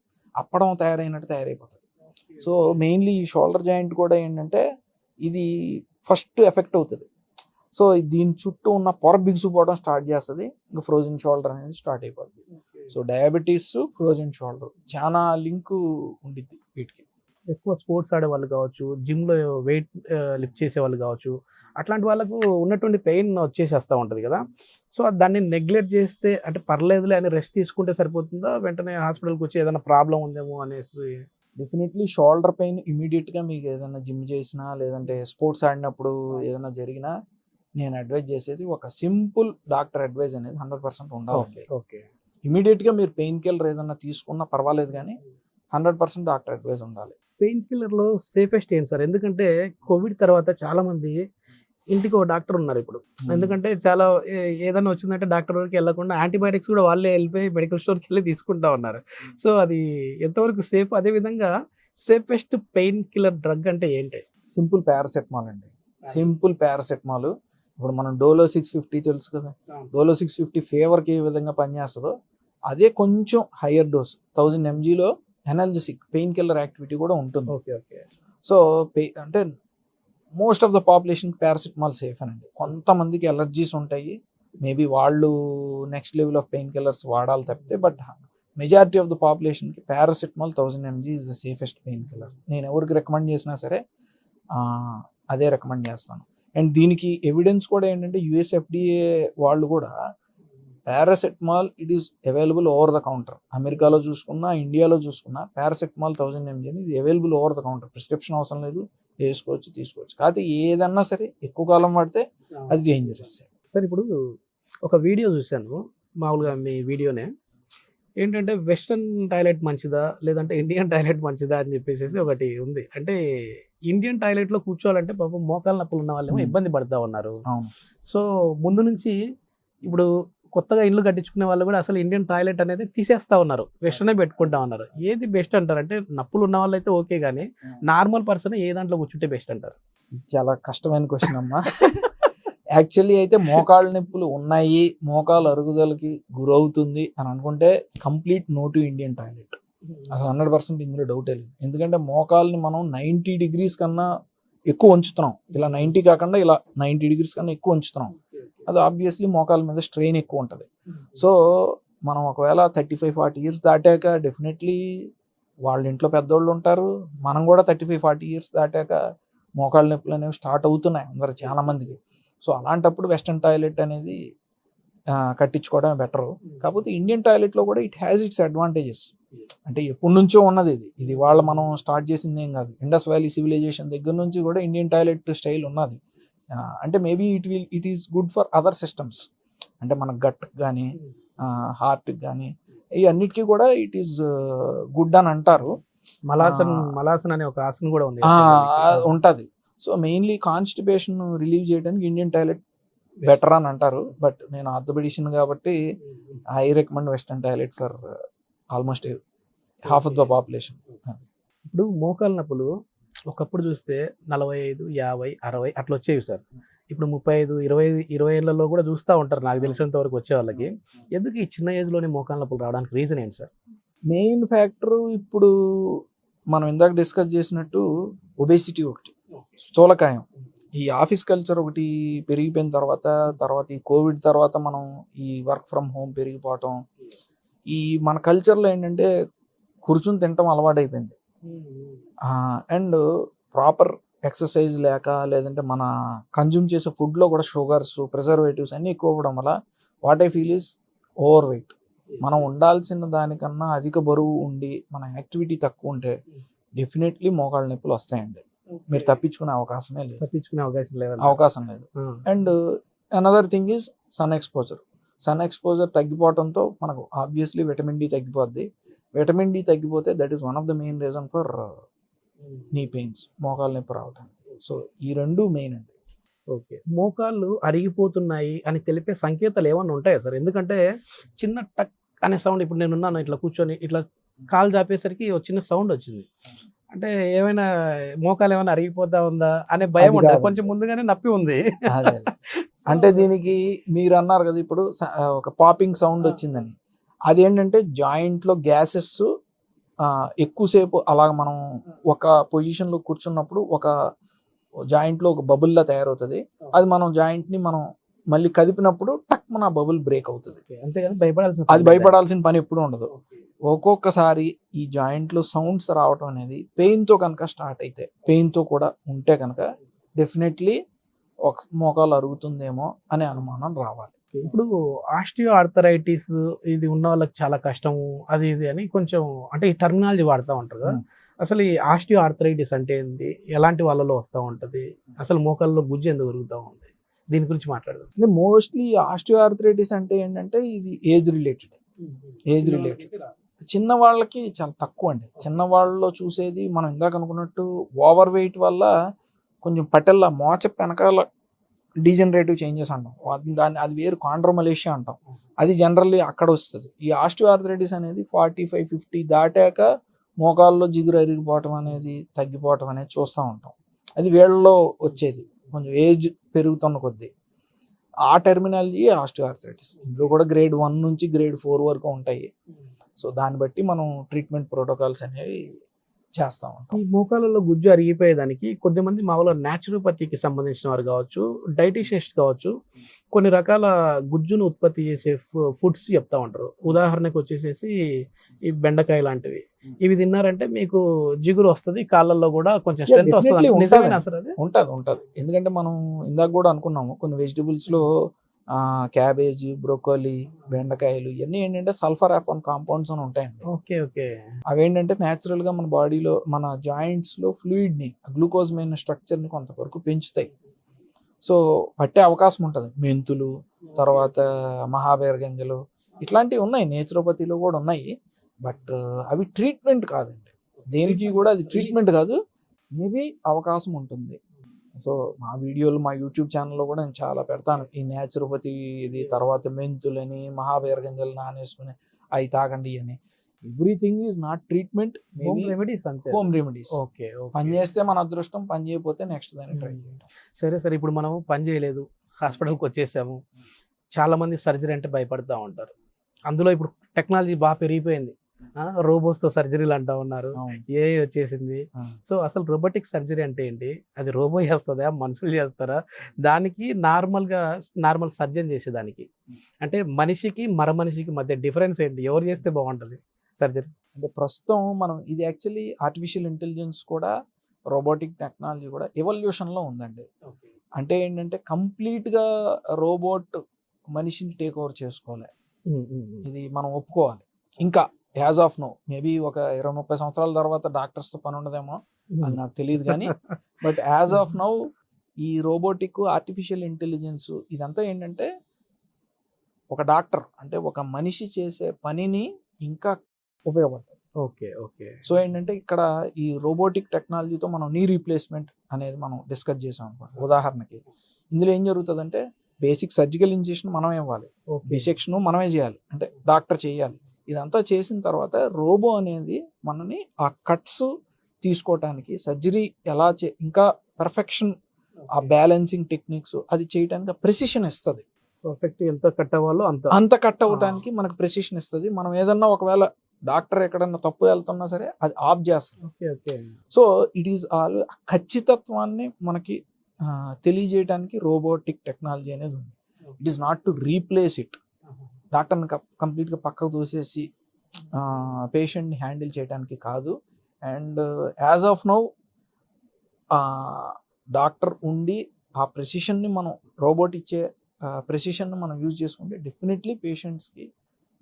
అప్పడం తయారైనట్టు తయారైపోతుంది. సో మెయిన్లీ ఈ షోల్డర్ జాయింట్ కూడా ఏంటంటే ఇది ఫస్ట్ ఎఫెక్ట్ అవుతుంది. సో దీని చుట్టూ ఉన్న పొర బిగుసుపోవడం స్టార్ట్ చేస్తుంది, ఇంకా ఫ్రోజన్ షోల్డర్ అనేది స్టార్ట్ అయిపోతుంది. సో డయాబెటీస్, ఫ్రోజన్ షోల్డర్ చాలా లింక్ ఉండిద్ది వీటికి. ఎక్కువ స్పోర్ట్స్ ఆడే వాళ్ళు కావచ్చు, జిమ్లో వెయిట్ లిఫ్ట్ చేసే వాళ్ళు కావచ్చు, అట్లాంటి వాళ్ళకు ఉన్నటువంటి పెయిన్ వచ్చేసేస్తూ ఉంటుంది కదా. సో దాన్ని నెగ్లెక్ట్ చేస్తే, అంటే పర్లేదులే అని రెస్ట్ తీసుకుంటే సరిపోతుందా, వెంటనే హాస్పిటల్కి వచ్చి ఏదైనా ప్రాబ్లం ఉందేమో అనేసి? డెఫినెట్లీ షోల్డర్ పెయిన్ ఇమీడియట్గా మీకు ఏదైనా జిమ్ చేసినా, లేదంటే స్పోర్ట్స్ ఆడినప్పుడు ఏదైనా జరిగినా, నేను అడ్వైజ్ చేసేది ఒక సింపుల్ డాక్టర్ అడ్వైజ్ అనేది 100% ఉండాలి. ఓకే. ఇమీడియట్గా మీరు పెయిన్ కిల్లర్ ఏదైనా తీసుకున్నా పర్వాలేదు, కానీ 100% డాక్టర్ అడ్వైజ్ ఉండాలి. పెయిన్ కిల్లర్లో సేఫెస్ట్ ఏంటి సార్? ఎందుకంటే కోవిడ్ తర్వాత చాలా మంది ఇంటికి ఒక డాక్టర్ ఉన్నారు ఇప్పుడు. ఎందుకంటే చాలా ఏదైనా వచ్చిందంటే డాక్టర్ వరకు వెళ్ళకుండా యాంటీబయాటిక్స్ కూడా వాళ్ళే వెళ్ళిపోయి మెడికల్ స్టోర్కి వెళ్ళి తీసుకుంటా ఉన్నారు. సో అది ఎంతవరకు సేఫ్? అదేవిధంగా సేఫెస్ట్ పెయిన్ కిల్లర్ డ్రగ్ అంటే ఏంటి? సింపుల్ పారాసెటమాల్ అండి. Simple paracetamol. ఇప్పుడు మనం డోలో 650 తెలుసు కదా, డోలో 650 ఫీవర్కి ఏ విధంగా పనిచేస్తుందో అదే కొంచెం హయ్యర్ డోస్ 1000 mgలో ఎనర్జెసిక్ పెయిన్ కిల్లర్ యాక్టివిటీ కూడా ఉంటుంది. Okay okay. సో అంటే most of the population paracetamol safe అనండి. కొంతమందికి ఎలర్జీస్ ఉంటాయి, మేబీ వాళ్ళు next level of pain killers వాడాలి తప్పితే, బట్ మెజారిటీ ఆఫ్ ద పాపులేషన్కి paracetamol 1000 mg is the safest pain killer. నేను ఎవరికి రికమెండ్ చేసినా సరే అదే రికమెండ్ చేస్తాను. అండ్ దీనికి ఎవిడెన్స్ కూడా ఏంటంటే యుఎస్ FDA వాళ్ళు కూడా paracetamol it is available over the counter. అమెరికాలో చూసుకున్నా, ఇండియాలో చూసుకున్నా పారాసెటమాల్ 1000 mg ఇది available over the counter. Prescription అవసరం లేదు, వేసుకోవచ్చు, తీసుకోవచ్చు. కాకపోతే ఏదన్నా సరే ఎక్కువ కాలం వాడితే అది డేంజరస్. సార్ ఇప్పుడు ఒక వీడియో చూశాను, మామూలుగా మీ వీడియోనే, ఏంటంటే వెస్ట్రన్ టాయిలెట్ మంచిదా లేదంటే ఇండియన్ టాయిలెట్ మంచిదా అని చెప్పేసి ఒకటి ఉంది. అంటే ఇండియన్ టాయిలెట్లో కూర్చోవాలంటే పాపం మోకాళ్ళ నొప్పులు ఉన్న వాళ్ళేమో ఇబ్బంది పడతా ఉన్నారు. సో ముందు నుంచి ఇప్పుడు కొత్తగా ఇల్లు కట్టించుకునే వాళ్ళు కూడా అసలు ఇండియన్ టాయిలెట్ అనేది తీసేస్తా ఉన్నారు, వెస్టర్నే పెట్టుకుంటా ఉన్నారు. ఏది బెస్ట్ అంటారు? అంటే నొప్పులు ఉన్న వాళ్ళు అయితే ఓకే, కానీ నార్మల్ పర్సన్ ఏ దాంట్లో కూర్చుంటే బెస్ట్ అంటారు? చాలా కష్టమైన క్వశ్చన్ అమ్మా. యాక్చువల్లీ అయితే మోకాళ్ళ నొప్పులు ఉన్నాయి, మోకాళ్ళ అరుగుదలకి గురవుతుంది అని అనుకుంటే complete no to Indian toilet. అసలు 100% ఇందులో డౌటే లేదు. ఎందుకంటే మోకాల్ని మనం 90 degrees కన్నా ఎక్కువ ఉంచుతున్నాం, ఇలా 90 కాకుండా ఇలా 90 degrees కన్నా ఎక్కువ ఉంచుతున్నాం. అది ఆబ్వియస్లీ మోకాల మీద స్ట్రెయిన్ ఎక్కువ ఉంటుంది. సో మనం ఒకవేళ 35-40 years దాటాక డెఫినెట్లీ వాళ్ళ ఇంట్లో పెద్దోళ్ళు ఉంటారు, మనం కూడా 35-40 years దాటాక మోకాళ్ళ నొప్పులు అనేవి స్టార్ట్ అవుతున్నాయి అందరు చాలా మందికి. సో అలాంటప్పుడు వెస్టర్న్ టాయిలెట్ అనేది కట్టించుకోవడమే బెటరు. కాకపోతే ఇండియన్ టాయిలెట్లో కూడా ఇట్ హ్యాస్ ఇట్స్ అడ్వాంటేజెస్. అంటే ఎప్పటి నుంచో ఉన్నది ఇది వాళ్ళ మనం స్టార్ట్ చేసింది ఏం కాదు. ఇండస్ వ్యాలీ సివిలైజేషన్ దగ్గర నుంచి కూడా ఇండియన్ టాయిలెట్ స్టైల్ ఉన్నది. అంటే maybe it is good for other systems, అంటే మన గట్ కానీ హార్ట్కి కానీ ఈ అన్నిటికీ కూడా ఇట్ ఈస్ గుడ్ అని అంటారు. మలాసన్ అనే ఒక ఆసనం కూడా ఉంది ఉంటుంది. సో మెయిన్లీ కాన్స్టిపేషన్ రిలీవ్ చేయడానికి ఇండియన్ టాయిలెట్ బెటర్ అని అంటారు, బట్ నేను ఆర్థోపెడిషన్ కాబట్టి I recommend western toilet for almost half of the population. ఇప్పుడు మోకాలు నొప్పులు ఒకప్పుడు చూస్తే 45, 50, 60 అట్లా వచ్చేవి సార్. ఇప్పుడు 35, 20 ఏళ్లలో కూడా చూస్తూ ఉంటారు నాకు తెలిసినంత వరకు వచ్చే వాళ్ళకి. ఎందుకు ఈ చిన్న ఏజ్లోనే మోకాలు నొప్పులు రావడానికి రీజన్ ఏంటి సార్? మెయిన్ ఫ్యాక్టర్ ఇప్పుడు మనం ఇందాక డిస్కస్ చేసినట్టు ఒబేసిటీ ఒకటి, స్థూలకాయం. ఈ ఆఫీస్ కల్చర్ ఒకటి పెరిగిపోయిన తర్వాత ఈ కోవిడ్ తర్వాత మనం ఈ వర్క్ ఫ్రమ్ హోమ్ పెరిగిపోవటం, ఈ మన కల్చర్లో ఏంటంటే కూర్చుని తినటం అలవాటైపోయింది. అండ్ ప్రాపర్ ఎక్సర్సైజ్ లేక, లేదంటే మన కన్జ్యూమ్ చేసే ఫుడ్లో కూడా షుగర్స్, ప్రిజర్వేటివ్స్ అన్నీ ఎక్కువ అవ్వడం వల్ల what I feel is over weight. మనం ఉండాల్సిన దానికన్నా అధిక బరువు ఉండి మన యాక్టివిటీ తక్కువ ఉంటే డెఫినెట్లీ మోకాళ్ళ నొప్పులు వస్తాయండి. మీరు తప్పించుకునే అవకాశమే లేదు, అవకాశం లేదు. And another thing is sun exposure తగ్గిపోవడంతో మనకు ఆబ్వియస్లీ విటమిన్ డి తగ్గిపోద్ది. విటమిన్ డి తగ్గిపోతే that is one of the main reason for knee pains, మోకాళ్ళ నొప్పి రావడానికి. సో ఈ రెండు మెయిన్ అండి. ఓకే, మోకాళ్ళు అరిగిపోతున్నాయి అని తెలిపే సంకేతాలు ఏమన్నా ఉంటాయా సార్? ఎందుకంటే చిన్న టక్ అనే సౌండ్, ఇప్పుడు నేనున్నాను ఇట్లా కూర్చొని ఇట్లా కాలు చాపేసరికి ఒక చిన్న సౌండ్ వచ్చింది అంటే ఏమైనా మోకాలు ఏమైనా అరిగిపోతా ఉందా అనే భయం ఉంటుంది. కొంచెం ముందుగానే నొప్పి ఉంది అంటే దీనికి మీరు అన్నారు కదా ఇప్పుడు ఒక పాపింగ్ సౌండ్ వచ్చిందని, అదేంటంటే జాయింట్లో గ్యాసెస్ ఎక్కువసేపు అలాగ మనం ఒక పొజిషన్లో కూర్చున్నప్పుడు ఒక జాయింట్లో ఒక బబుల్లా తయారవుతుంది. అది మనం జాయింట్ని మనం మళ్ళీ కదిపినప్పుడు టక్ మన బబుల్ బ్రేక్ అవుతుంది. అంతేగాని అది భయపడాల్సిన పని ఎప్పుడూ ఉండదు. ఒక్కొక్కసారి ఈ జాయింట్లో సౌండ్స్ రావటం అనేది పెయిన్తో కనుక స్టార్ట్ అయితే, పెయిన్తో కూడా ఉంటే కనుక డెఫినెట్లీ ఒక మోకాలు అరుగుతుందేమో అనే అనుమానం రావాలి. ఇప్పుడు ఆస్టియో ఆర్థరైటిస్ ఇది ఉన్న వాళ్ళకి చాలా కష్టము అది ఇది అని కొంచెం అంటే ఈ టర్మినాలజీ వాడుతూ ఉంటారు కదా. అసలు ఈ ఆస్టియో ఆర్థరైటిస్ అంటే ఏంటి, ఎలాంటి వాళ్ళలో వస్తూ ఉంటుంది, అసలు మోకాల్లో గుజ్జు ఎందుకు పెరుగుతూ ఉంది, దీని గురించి మాట్లాడదాం. అంటే మోస్ట్లీ ఆస్టియో ఆర్థరైటిస్ అంటే ఏంటంటే ఇది ఏజ్ రిలేటెడ్. చిన్న వాళ్ళకి చాలా తక్కువ అండి. చిన్న వాళ్ళలో చూసేది మనం ఇందాక అనుకున్నట్టు ఓవర్ వెయిట్ వల్ల కొంచెం పటెల్ల మోచెప్ప వెనకాల డీజనరేటివ్ చేంజెస్ అంటాం, అది వేరు కాండ్రోమలేషియా అంటాం. అది జనరల్లీ అక్కడ వస్తుంది. ఈ ఆస్టియో ఆర్థరైటిస్ అనేది 45, 50 దాటాక మోకాల్లో జిగురు అరిగిపోవటం అనేది తగ్గిపోవటం అనేది చూస్తూ ఉంటాం. అది వీళ్ళలో వచ్చేది కొంచెం ఏజ్ పెరుగుతున్న కొద్దీ. ఆ టెర్మినాలజీ ఆస్టియో ఆర్థరైటిస్. ఇందులో కూడా గ్రేడ్ 1 నుంచి గ్రేడ్ 4 వరకు ఉంటాయి. సో దాన్ని బట్టి మనం ట్రీట్మెంట్ ప్రోటోకాల్స్ అనేవి చేస్తూ ఉంటాం. ఈ మోకాళ్ళలో గుజ్జు అరిగిపోయేదానికి కొద్దిమంది మామూలుగా న్యాచురోపతికి సంబంధించిన వారు కావచ్చు, డైటీషియనిస్ట్ కావచ్చు, కొన్ని రకాల గుజ్జును ఉత్పత్తి చేసే ఫుడ్స్ చెప్తా ఉంటారు. ఉదాహరణకు వచ్చేసేసి ఈ బెండకాయ లాంటివి, ఇవి తిన్నారంటే మీకు జిగురు వస్తుంది, కాళ్ళల్లో కూడా కొంచెం స్ట్రెంత్ వస్తుంది. ఉంటుంది. ఎందుకంటే మనం ఇందాక కూడా అనుకున్నాము కొన్ని వెజిటబుల్స్లో క్యాబేజీ, బ్రోకోలీ, బెండకాయలు ఇవన్నీ ఏంటంటే సల్ఫర్ F1 కాంపౌండ్స్ అని ఉంటాయండి. అవేంటంటే న్యాచురల్ గా మన బాడీలో మన జాయింట్స్ లో ఫ్లూయిడ్ ని, గ్లూకోజ్ మైన స్ట్రక్చర్ ని కొంతవరకు పెంచుతాయి. సో పట్టే అవకాశం ఉంటుంది. మెంతులు, తర్వాత మహాబేర గింజలు ఇట్లాంటివి ఉన్నాయి, నేచురోపతిలో కూడా ఉన్నాయి. బట్ అవి ట్రీట్మెంట్ కాదండి, దేనికి కూడా అది ట్రీట్మెంట్ కాదు. మేబీ అవకాశం ఉంటుంది. సో మా వీడియోలు మా యూట్యూబ్ ఛానల్లో కూడా నేను చాలా పెడతాను. ఈ న్యాచురోపతి ఇది, తర్వాత మెంతులని, మహాబేర గింజలు నానేసుకుని అవి తాగండి అని. Everything is not treatment, home remedies. పని చేస్తే మన అదృష్టం, పని చేయకపోతే నెక్స్ట్ దాన్ని ట్రై చేయడం. సరే ఇప్పుడు మనం పని చేయలేదు, హాస్పిటల్కి వచ్చేసాము. చాలా మంది సర్జరీ అంటే భయపడుతూ ఉంటారు. అందులో ఇప్పుడు టెక్నాలజీ బాగా పెరిగిపోయింది. రోబోస్తో సర్జరీలు అంటూ ఉన్నారు, ఏఐ వచ్చేసింది. సో అసలు రోబోటిక్ సర్జరీ అంటే ఏంటి, అది రోబో చేస్తుందా, మనుషులు చేస్తారా, దానికి నార్మల్ సర్జన్ చేసేదానికి అంటే మనిషికి మనిషికి మధ్య డిఫరెన్స్ ఏంటి, ఎవరు చేస్తే బాగుంటుంది సర్జరీ? అంటే ప్రస్తుతం మనం ఇది యాక్చువల్లీ ఆర్టిఫిషియల్ ఇంటెలిజెన్స్ కూడా, రోబోటిక్ టెక్నాలజీ కూడా ఎవల్యూషన్లో ఉందండి. అంటే ఏంటంటే కంప్లీట్గా రోబోట్ మనిషిని టేక్ ఓవర్ చేసుకోవాలి, ఇది మనం ఒప్పుకోవాలి. ఇంకా యాజ్ ఆఫ్ నో, మేబీ ఒక 20-30 సంవత్సరాల తర్వాత డాక్టర్స్తో పని ఉండదేమో, అది నాకు తెలియదు కానీ, బట్ యాజ్ ఆఫ్ నౌ ఈ రోబోటిక్, ఆర్టిఫిషియల్ ఇంటెలిజెన్స్ ఇదంతా ఏంటంటే ఒక డాక్టర్ అంటే ఒక మనిషి చేసే పనిని ఇంకా ఉపయోగపడుతుంది. ఓకే. సో ఏంటంటే ఇక్కడ ఈ రోబోటిక్ టెక్నాలజీతో మనం నీ రీప్లేస్మెంట్ అనేది మనం డిస్కస్ చేసాం అనుకోండి. ఉదాహరణకి ఇందులో ఏం జరుగుతుందంటే బేసిక్ సర్జికల్ ఇన్సిషన్ మనమే ఇవ్వాలి, డిసెక్షన్ మనమే చేయాలి, అంటే డాక్టర్ చేయాలి. ఇదంతా చేసిన తర్వాత రోబో అనేది మనని ఆ కట్స్ తీసుకోవటానికి సర్జరీ ఎలా ఇంకా పర్ఫెక్షన్, ఆ బ్యాలెన్సింగ్ టెక్నిక్స్ అది చేయడానికి ప్రెసిషన్ ఇస్తుంది. పర్ఫెక్ట్ ఎంత కట్ అవ్వాలో అంత కట్ అవ్వడానికి మనకు ప్రెసిషన్ ఇస్తుంది. మనం ఏదన్నా ఒకవేళ డాక్టర్ ఎక్కడన్నా తప్పు వెళ్తున్నా సరే అది ఆఫ్ చేస్తుంది. సో ఇట్ ఈస్ ఆల్ ఖచ్చితత్వాన్ని మనకి తెలియజేయడానికి రోబోటిక్ టెక్నాలజీ అనేది ఉంది. It is not to replace it. డాక్టర్ని కంప్లీట్గా పక్కకు తోసేసి పేషెంట్ని హ్యాండిల్ చేయడానికి కాదు. And as of now doctor ఉండి ఆ ప్రెసిషన్ని మనం రోబోట్ ఇచ్చే ప్రెసిషన్ని మనం యూజ్ చేసుకుంటే డెఫినెట్లీ పేషెంట్స్కి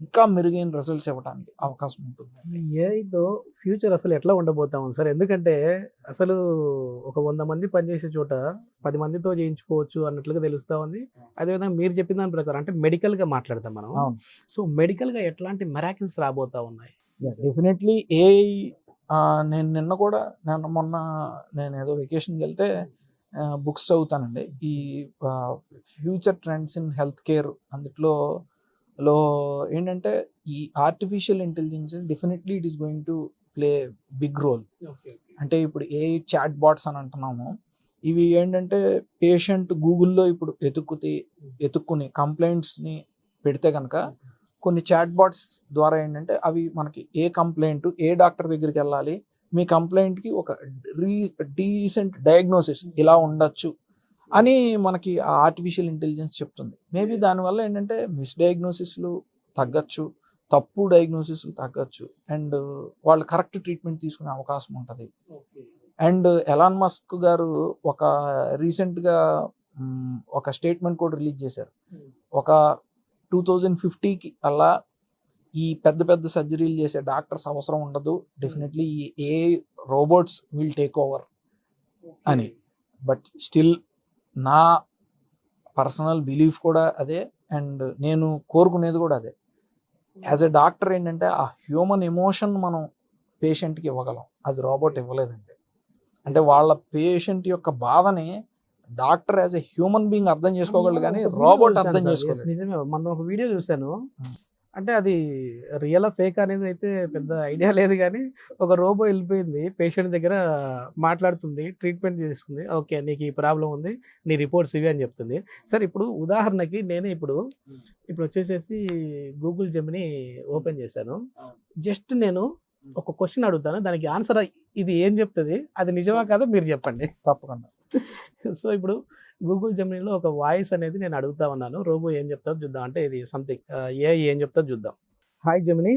ఇంకా మెరుగైన రిజల్ట్స్ ఇవ్వడానికి అవకాశం ఉంటుంది. ఏదో ఫ్యూచర్ అసలు ఎట్లా ఉండబోతాం సార్? ఎందుకంటే అసలు ఒక 100 మంది పనిచేసే చోట 10 మందితో చేయించుకోవచ్చు అన్నట్లుగా తెలుస్తా ఉంది. అదేవిధంగా మీరు చెప్పిన దాని ప్రకారం అంటే మెడికల్గా మాట్లాడతాం మనం. సో మెడికల్గా ఎట్లాంటి మెరాకిల్స్ రాబోతా ఉన్నాయి? డెఫినెట్లీ నేను మొన్న నేను ఏదో వెకేషన్కి వెళ్తే బుక్స్ చదువుతానండి. ఈ future trends in health care అందులో ఏంటంటే ఈ artificial intelligence definitely it is going to play big role. అంటే ఇప్పుడు ఏ చాట్ బాట్స్ అని అంటున్నాము, ఇవి ఏంటంటే పేషెంట్ గూగుల్లో ఇప్పుడు ఎతుక్కుని కంప్లైంట్స్ని పెడితే కనుక కొన్ని చాట్ బాట్స్ ద్వారా ఏంటంటే అవి మనకి ఏ కంప్లైంట్ ఏ డాక్టర్ దగ్గరికి వెళ్ళాలి, మీ కంప్లైంట్కి ఒక డీసెంట్ డయాగ్నోసిస్ ఇలా ఉండొచ్చు అని మనకి ఆ ఆర్టిఫిషియల్ ఇంటెలిజెన్స్ చెప్తుంది. మేబీ దానివల్ల ఏంటంటే మిస్డయాగ్నోసిస్లు తగ్గచ్చు, తప్పు డయాగ్నోసిస్లు తగ్గచ్చు, అండ్ వాళ్ళు కరెక్ట్ ట్రీట్మెంట్ తీసుకునే అవకాశం ఉంటుంది. అండ్ ఎలాన్ మస్క్ గారు రీసెంట్గా ఒక స్టేట్మెంట్ కూడా రిలీజ్ చేశారు. ఒక 2050కి అలా ఈ పెద్ద సర్జరీలు చేసే డాక్టర్స్ అవసరం ఉండదు, డెఫినెట్లీ ఈ ఏ రోబోట్స్ విల్ టేక్ ఓవర్ అని. బట్ స్టిల్ నా పర్సనల్ బిలీఫ్ కూడా అదే, అండ్ నేను కోరుకునేది కూడా అదే. యాజ్ ఎ డాక్టర్ ఏంటంటే ఆ హ్యూమన్ ఎమోషన్ మనం పేషెంట్కి ఇవ్వగలం, అది రోబోట్ ఇవ్వలేదండి. అంటే వాళ్ళ పేషెంట్ యొక్క బాధని doctor as a human being అర్థం చేసుకోగలడు, కానీ రోబోట్ అర్థం చేసుకోలేదు. నిజమే, మనం ఒక వీడియో చూశాను. అంటే అది రియల్ ఫేక్ అనేది అయితే పెద్ద ఐడియా లేదు, కానీ ఒక రోబో వెళ్ళిపోయింది పేషెంట్ దగ్గర, మాట్లాడుతుంది, ట్రీట్మెంట్ చేస్తుంది, ఓకే నీకు ఈ ప్రాబ్లం ఉంది, నీ రిపోర్ట్స్ ఇవి అని చెప్తుంది. సార్ ఇప్పుడు ఉదాహరణకి నేనే ఇప్పుడు వచ్చేసేసి గూగుల్ జెమిని ఓపెన్ చేశాను. జస్ట్ నేను ఒక క్వశ్చన్ అడుగుతాను, దానికి ఆన్సర్ ఇది ఏం చెప్తుంది, అది నిజమా కాదో మీరు చెప్పండి. తప్పకుండా. సో ఇప్పుడు గూగుల్ జెమినీలో ఒక వాయిస్ అనేది నేను అడుగుతా ఉన్నాను, రోబో ఏం చెప్తాదో చూద్దాం. అంటే ఇది సంథింగ్ ఏం చెప్తాదో చూద్దాం. Hi Gemini.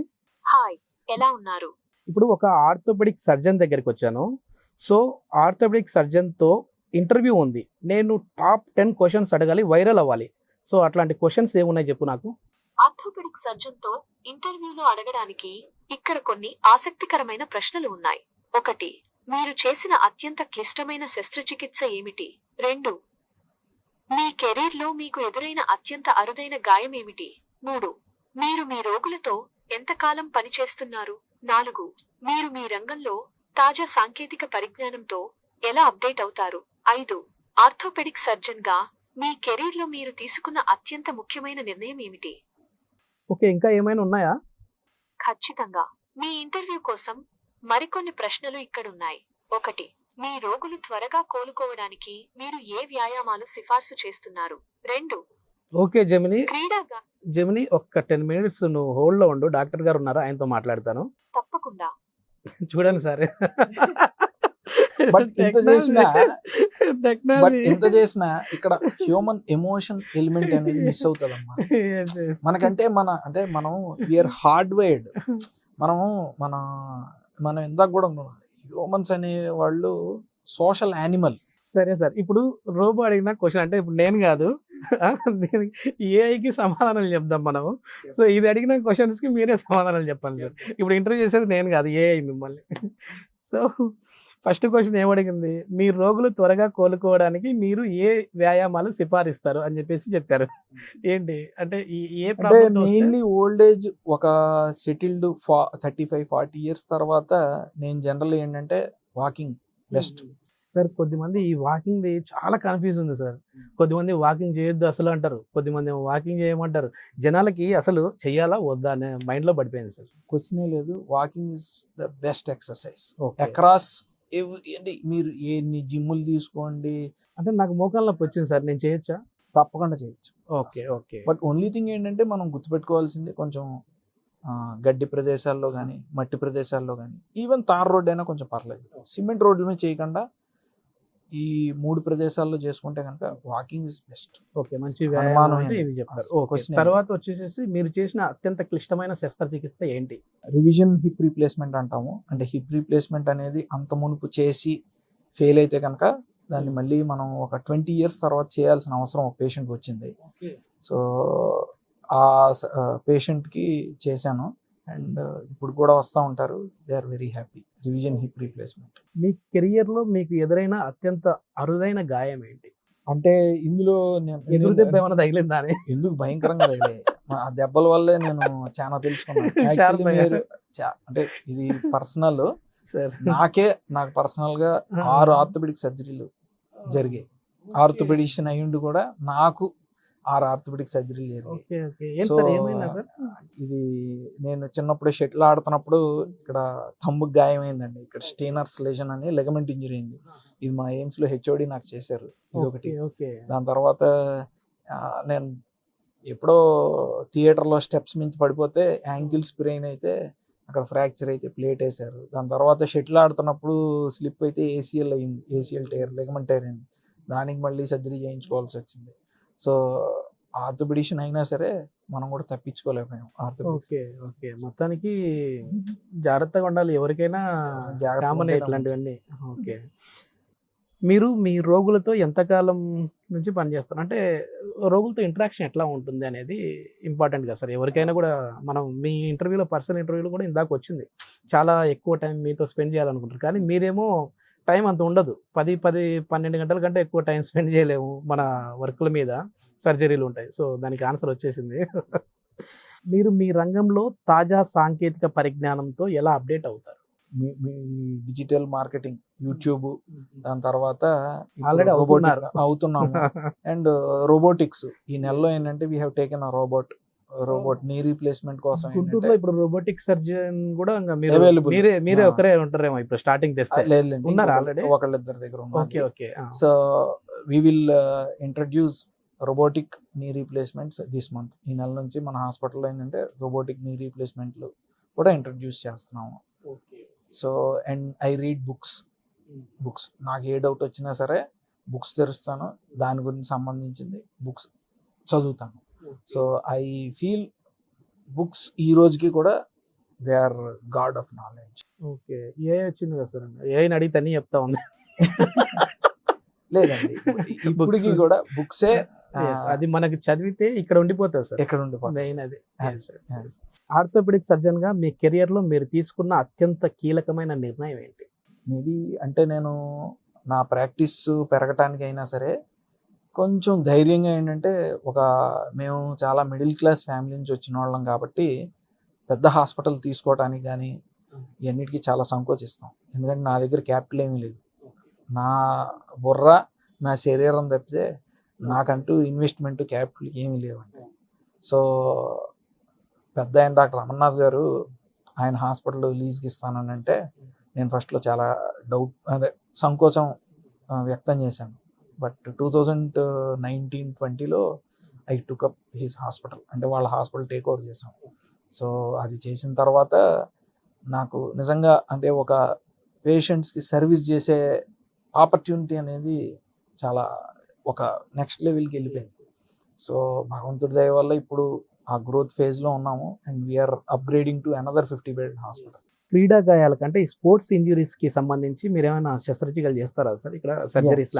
హాయ్, ఎలా ఉన్నారు? ఇప్పుడు ఒక ఆర్థోపెడిక్ సర్జన్ దగ్గరికి వచ్చాను. సో ఆర్థోపెడిక్ సర్జన్తో ఇంటర్వ్యూ ఉంది, నేను టాప్ 10 క్వశ్చన్స్ అడగాలి, వైరల్ అవ్వాలి. సో అట్లాంటి క్వశ్చన్స్ ఏమున్నాయి చెప్పు నాకు. ఆర్థోపెడిక్ సర్జన్ తో ఇంటర్వ్యూలో అడగడానికి ఇక్కడ కొన్ని ఆసక్తికరమైన ప్రశ్నలు ఉన్నాయి. 1. మీరు చేసిన అత్యంత క్లిష్టమైన శస్త్రచికిత్స ఏమిటి? 2. మీ కెరీర్లో మీకు ఎదురైన అత్యంత అరుదైన గాయం ఏమిటి? 3. మీరు మీ రోగులతో ఎంతకాలం పనిచేస్తున్నారు? 4. మీరు మీ రంగంలో తాజా సాంకేతిక పరిజ్ఞానంతో ఎలా అప్డేట్ అవుతారు? 5. ఆర్థోపెడిక్ సర్జన్ గా మీ కెరీర్లో మీరు తీసుకున్న అత్యంత ముఖ్యమైన నిర్ణయం ఏమిటి? ఓకే, ఇంకా ఏమైనా ఉన్నాయా? ఖచ్చితంగా. మీ ఇంటర్వ్యూ కోసం మరికొన్ని ప్రశ్నలు ఇక్కడున్నాయి. 1. మీ రోగులు త్వరగా కోలుకోవడానికి మీరు ఏ వ్యాయామాలు సిఫార్సు చేస్తున్నారు? 2. ఓకే జెమినీ, క్రీడాగా జెమినీ ఒక్క 10 మినిట్స్ నువ్వు హోల్డ్ లో ఉండు, డాక్టర్ గారు ఉన్నారు, ఆయనతో మాట్లాడతాను. తప్పకుండా. చూడండి సార్, బట్ ఎంత చేసినా ఇక్కడ హ్యూమన్ ఎమోషన్ ఎలిమెంట్ అనేది మిస్ అవుతుంది అన్నమాట. మనకంటే మనం వీఆర్ హార్డ్వైర్డ్. మనం ఇందాక కూడా హ్యూమన్స్ అనే వాళ్ళు సోషల్ యానిమల్. సరే సార్, ఇప్పుడు రోబో అడిగిన క్వశ్చన్, అంటే ఇప్పుడు నేను కాదు, ఏఐకి సమాధానాలు చెప్దాం మనము. సో ఇది అడిగిన క్వశ్చన్స్కి మీరే సమాధానాలు చెప్పండి సార్. ఇప్పుడు ఇంటర్వ్యూ చేసేది నేను కాదు, ఏఐ మిమ్మల్ని. సో ఫస్ట్ క్వశ్చన్ ఏమడిగింది, మీ రోగులు త్వరగా కోలుకోవడానికి మీరు ఏ వ్యాయామాలు సిఫారిస్తారు అని చెప్పారు. ఏంటి అంటే ఏ ప్రాబ్లం? మెయిన్లీ ఓల్డ్ ఏజ్, ఒక సెటిల్డ్ 35-40 ఇయర్స్ తర్వాత నేను జనరల్ ఏంటంటే వాకింగ్ బెస్ట్. సార్ కొద్దిమంది ఈ వాకింగ్ చాలా కన్ఫ్యూజ్ ఉంది సార్. కొద్దిమంది వాకింగ్ చేయొద్దు అసలు అంటారు, కొద్దిమంది వాకింగ్ చేయమంటారు. జనాలకి అసలు చెయ్యాలా వద్దా అనే మైండ్ లో పడిపోయింది సార్. క్వశ్చనే లేదు, walking is the best exercise okay. Across. అంటే మీరు ఎన్ని జిమ్ములు తీసుకోండి, అంటే నాకు మోకాళ్ళ నొప్పి వచ్చింది సార్, నేను చేయొచ్చా? తప్పకుండా చేయొచ్చు. Okay okay. But only thing ఏంటంటే మనం గుర్తుపెట్టుకోవాల్సింది కొంచెం గడ్డి ప్రదేశాల్లో కానీ మట్టి ప్రదేశాల్లో కానీ, ఈవెన్ తార్ రోడ్ అయినా కొంచెం పర్లేదు, సిమెంట్ రోడ్ల మీద చేయకుండా ఈ 3 ప్రదేశాల్లో చేసుకుంటే కనుక వాకింగ్ ఇస్ బెస్ట్. ఓకే, మంచి అనుమానం వ్యాయామం అంటే ఏంటి? ఇవి చెప్తారు. అసలు ఓకే, question తర్వాత వచ్చేసేసి మీరు చేసిన అత్యంత క్లిష్టమైన శస్త్రచికిత్స ఏంటి? రివిజన్ హిప్ రీప్లేస్మెంట్ అంటాము. అంటే హిప్ రీప్లేస్మెంట్ అనేది అంత మునుపు చేసి ఫెయిల్ అయితే కనుక దాన్ని మళ్ళీ మనం ఒక 20 years తర్వాత చేయాల్సిన అవసరం ఒక పేషెంట్కి వచ్చింది. సో ఆ పేషెంట్కి చేశాను, అండ్ ఇప్పుడు కూడా వస్తూ ఉంటారు. They are very happy. Revision hip replacement. మీ కెరియర్ లో మీకు ఎదురైన అత్యంత అరుదైన గాయం ఏంటి? అంటే ఇందులో ఎదురు దెబ్బ ఏమైనా తగిలిందా అని? ఎందుకు భయంకరంగా తగిలాయి. ఆ దెబ్బల వల్లే నేను చాలా తెలుసుకున్నాను. యాక్చువల్లీ మీరు అంటే ఇది పర్సనల్, సార్ నాకు పర్సనల్ గా 6 ఆర్థోపెడిక్ సర్జరీలు జరిగాయి. ఆర్థోపెడిషన్ అయ్యుండి కూడా నాకు 6 ఆర్థోపెడిక్ సర్జరీలు జరిగాయి. Okay okay. ఏం సో సార్ ఏమైందా సార్? ఇది నేను చిన్నప్పుడు షటిల్ ఆడుతున్నప్పుడు ఇక్కడ థంబ్ గాయమైందండి. ఇక్కడ స్టీనర్స్ లెజన్ అని లెగమెంట్ ఇంజరీ అయింది. ఇది మా ఎయిమ్స్ లో హెచ్ఓడి నాకు చేశారు. ఇది ఒకటి. ఓకే. దాని తర్వాత నేను ఎప్పుడో థియేటర్లో స్టెప్స్ మించి పడిపోతే యాంకిల్ స్ప్రెయిన్ అయితే అక్కడ ఫ్రాక్చర్ అయితే ప్లేట్ వేశారు. దాని తర్వాత షటిల్ ఆడుతున్నప్పుడు స్లిప్ అయితే ఏసీఎల్ అయింది, ఏసీఎల్ టైర్ లెగమెంట్ టైర్ అయింది. దానికి మళ్ళీ సర్జరీ చేయించుకోవాల్సి వచ్చింది. సో ఆర్థోపెడిషన్ అయినా సరే మనం కూడా తప్పించుకోలేకపోయాం. Okay okay. మొత్తానికి జాగ్రత్తగా ఉండాలి ఎవరికైనా, జాగ్రత్తగా కామన్ ఉండడం ఇట్లాంటివన్నీ. ఓకే. మీరు మీ రోగులతో ఎంతకాలం నుంచి పనిచేస్తారు? అంటే రోగులతో ఇంటరాక్షన్ ఎట్లా ఉంటుంది అనేది ఇంపార్టెంట్ కదా సార్ ఎవరికైనా కూడా. మనం మీ ఇంటర్వ్యూలో, పర్సనల్ ఇంటర్వ్యూలో కూడా ఇందాక వచ్చింది, చాలా ఎక్కువ టైం మీతో స్పెండ్ చేయాలనుకుంటారు. కానీ మీరేమో టైం అంత ఉండదు, 10-12 గంటల కంటే ఎక్కువ టైం స్పెండ్ చేయలేము మన వర్క్ల మీద, సర్జరీలు ఉంటాయి. సో దానికి ఆన్సర్ వచ్చేసింది. మీరు మీ రంగంలో తాజా సాంకేతిక పరిజ్ఞానంతో ఎలా అప్డేట్ అవుతారు? మీ డిజిటల్ మార్కెటింగ్, యూట్యూబ్, దాని తర్వాత Already అవుతున్నారు. అవుతున్నాము. అండ్ రోబోటిక్స్ ఈ నెలలో ఏంటంటే we have taken a robot knee replacement కోసం గుంటూరులో ఇప్పుడు రోబోటిక్ సర్జన్ కూడా ఇంకా మీరు Available. మీరే ఒకరే ఉంటారేమో ఇప్పుడు స్టార్టింగ్ తెస్తే? లేదండి, ఉన్నారా already? ఒకళ్ళిద్దరి దగ్గర ఓకే ఉన్నారు. Okay. So we will introduce robotic knee replacements this month. ఈ నెల నుంచి మన హాస్పిటల్లో ఏంటంటే రోబోటిక్ నీ రీప్లేస్మెంట్లు కూడా ఇంట్రడ్యూస్ చేస్తున్నాము. So and I read books నాకు ఏ డౌట్ వచ్చినా సరే బుక్స్ తెరుస్తాను, దాని గురించి సంబంధించింది బుక్స్ చదువుతాను. సో ఐ ఫీల్ బుక్స్ ఈ రోజుకి కూడా they are god of knowledge. Okay. A వచ్చింది కదా సార్, ఏని అడిగితే అన్ని చెప్తా ఉంది. లేదండి, ఇప్పటికి కూడా బుక్సే Yes, అది మనకి చదివితే ఇక్కడ ఉండిపోతుంది సార్, ఎక్కడ ఉండిపోతుంది. మెయిన్ అది. ఆర్థోపెడిక్ సర్జన్ గా మీ కెరియర్ లో మీరు తీసుకున్న అత్యంత కీలకమైన నిర్ణయం ఏంటి? మేబీ అంటే నేను నా ప్రాక్టీస్ పెరగటానికి అయినా సరే కొంచెం ధైర్యంగా ఏంటంటే మేము చాలా మిడిల్ క్లాస్ ఫ్యామిలీ నుంచి వచ్చిన వాళ్ళం కాబట్టి పెద్ద హాస్పిటల్ తీసుకోవటానికి కానీ ఇవన్నిటికీ చాలా సంకోచిస్తాం. ఎందుకంటే నా దగ్గర క్యాపిటల్ ఏమీ లేదు, నా బుర్ర నా శరీరం తప్పితే నాకంటూ ఇన్వెస్ట్మెంట్ క్యాపిటల్ ఏమీ లేవండి. సో పెద్ద ఆయన డాక్టర్ అమర్నాథ్ గారు ఆయన హాస్పిటల్ లీజ్కి ఇస్తానంటే నేను ఫస్ట్లో చాలా సంకోచం వ్యక్తం చేశాను. బట్ 2019-20లో I took up his hospital, అంటే వాళ్ళ హాస్పిటల్ టేక్ ఓవర్ చేసాం. సో అది చేసిన తర్వాత నాకు నిజంగా అంటే ఒక పేషెంట్స్కి సర్వీస్ చేసే ఆపర్చునిటీ అనేది చాలా ఒక నెక్స్ట్ లెవెల్కి వెళ్ళిపోయింది. సో భగవంతుడి దయ వల్ల ఇప్పుడు ఆ గ్రోత్ ఫేజ్లో ఉన్నాము and we are upgrading to another 50-bed hospital. క్రీడా గాయాల కంటే ఈ స్పోర్ట్స్ ఇంజురీస్ కి సంబంధించి మీరు ఏమైనా శస్త్రచికిత్సలు చేస్తారా సార్ ఇక్కడ సర్జరీస్?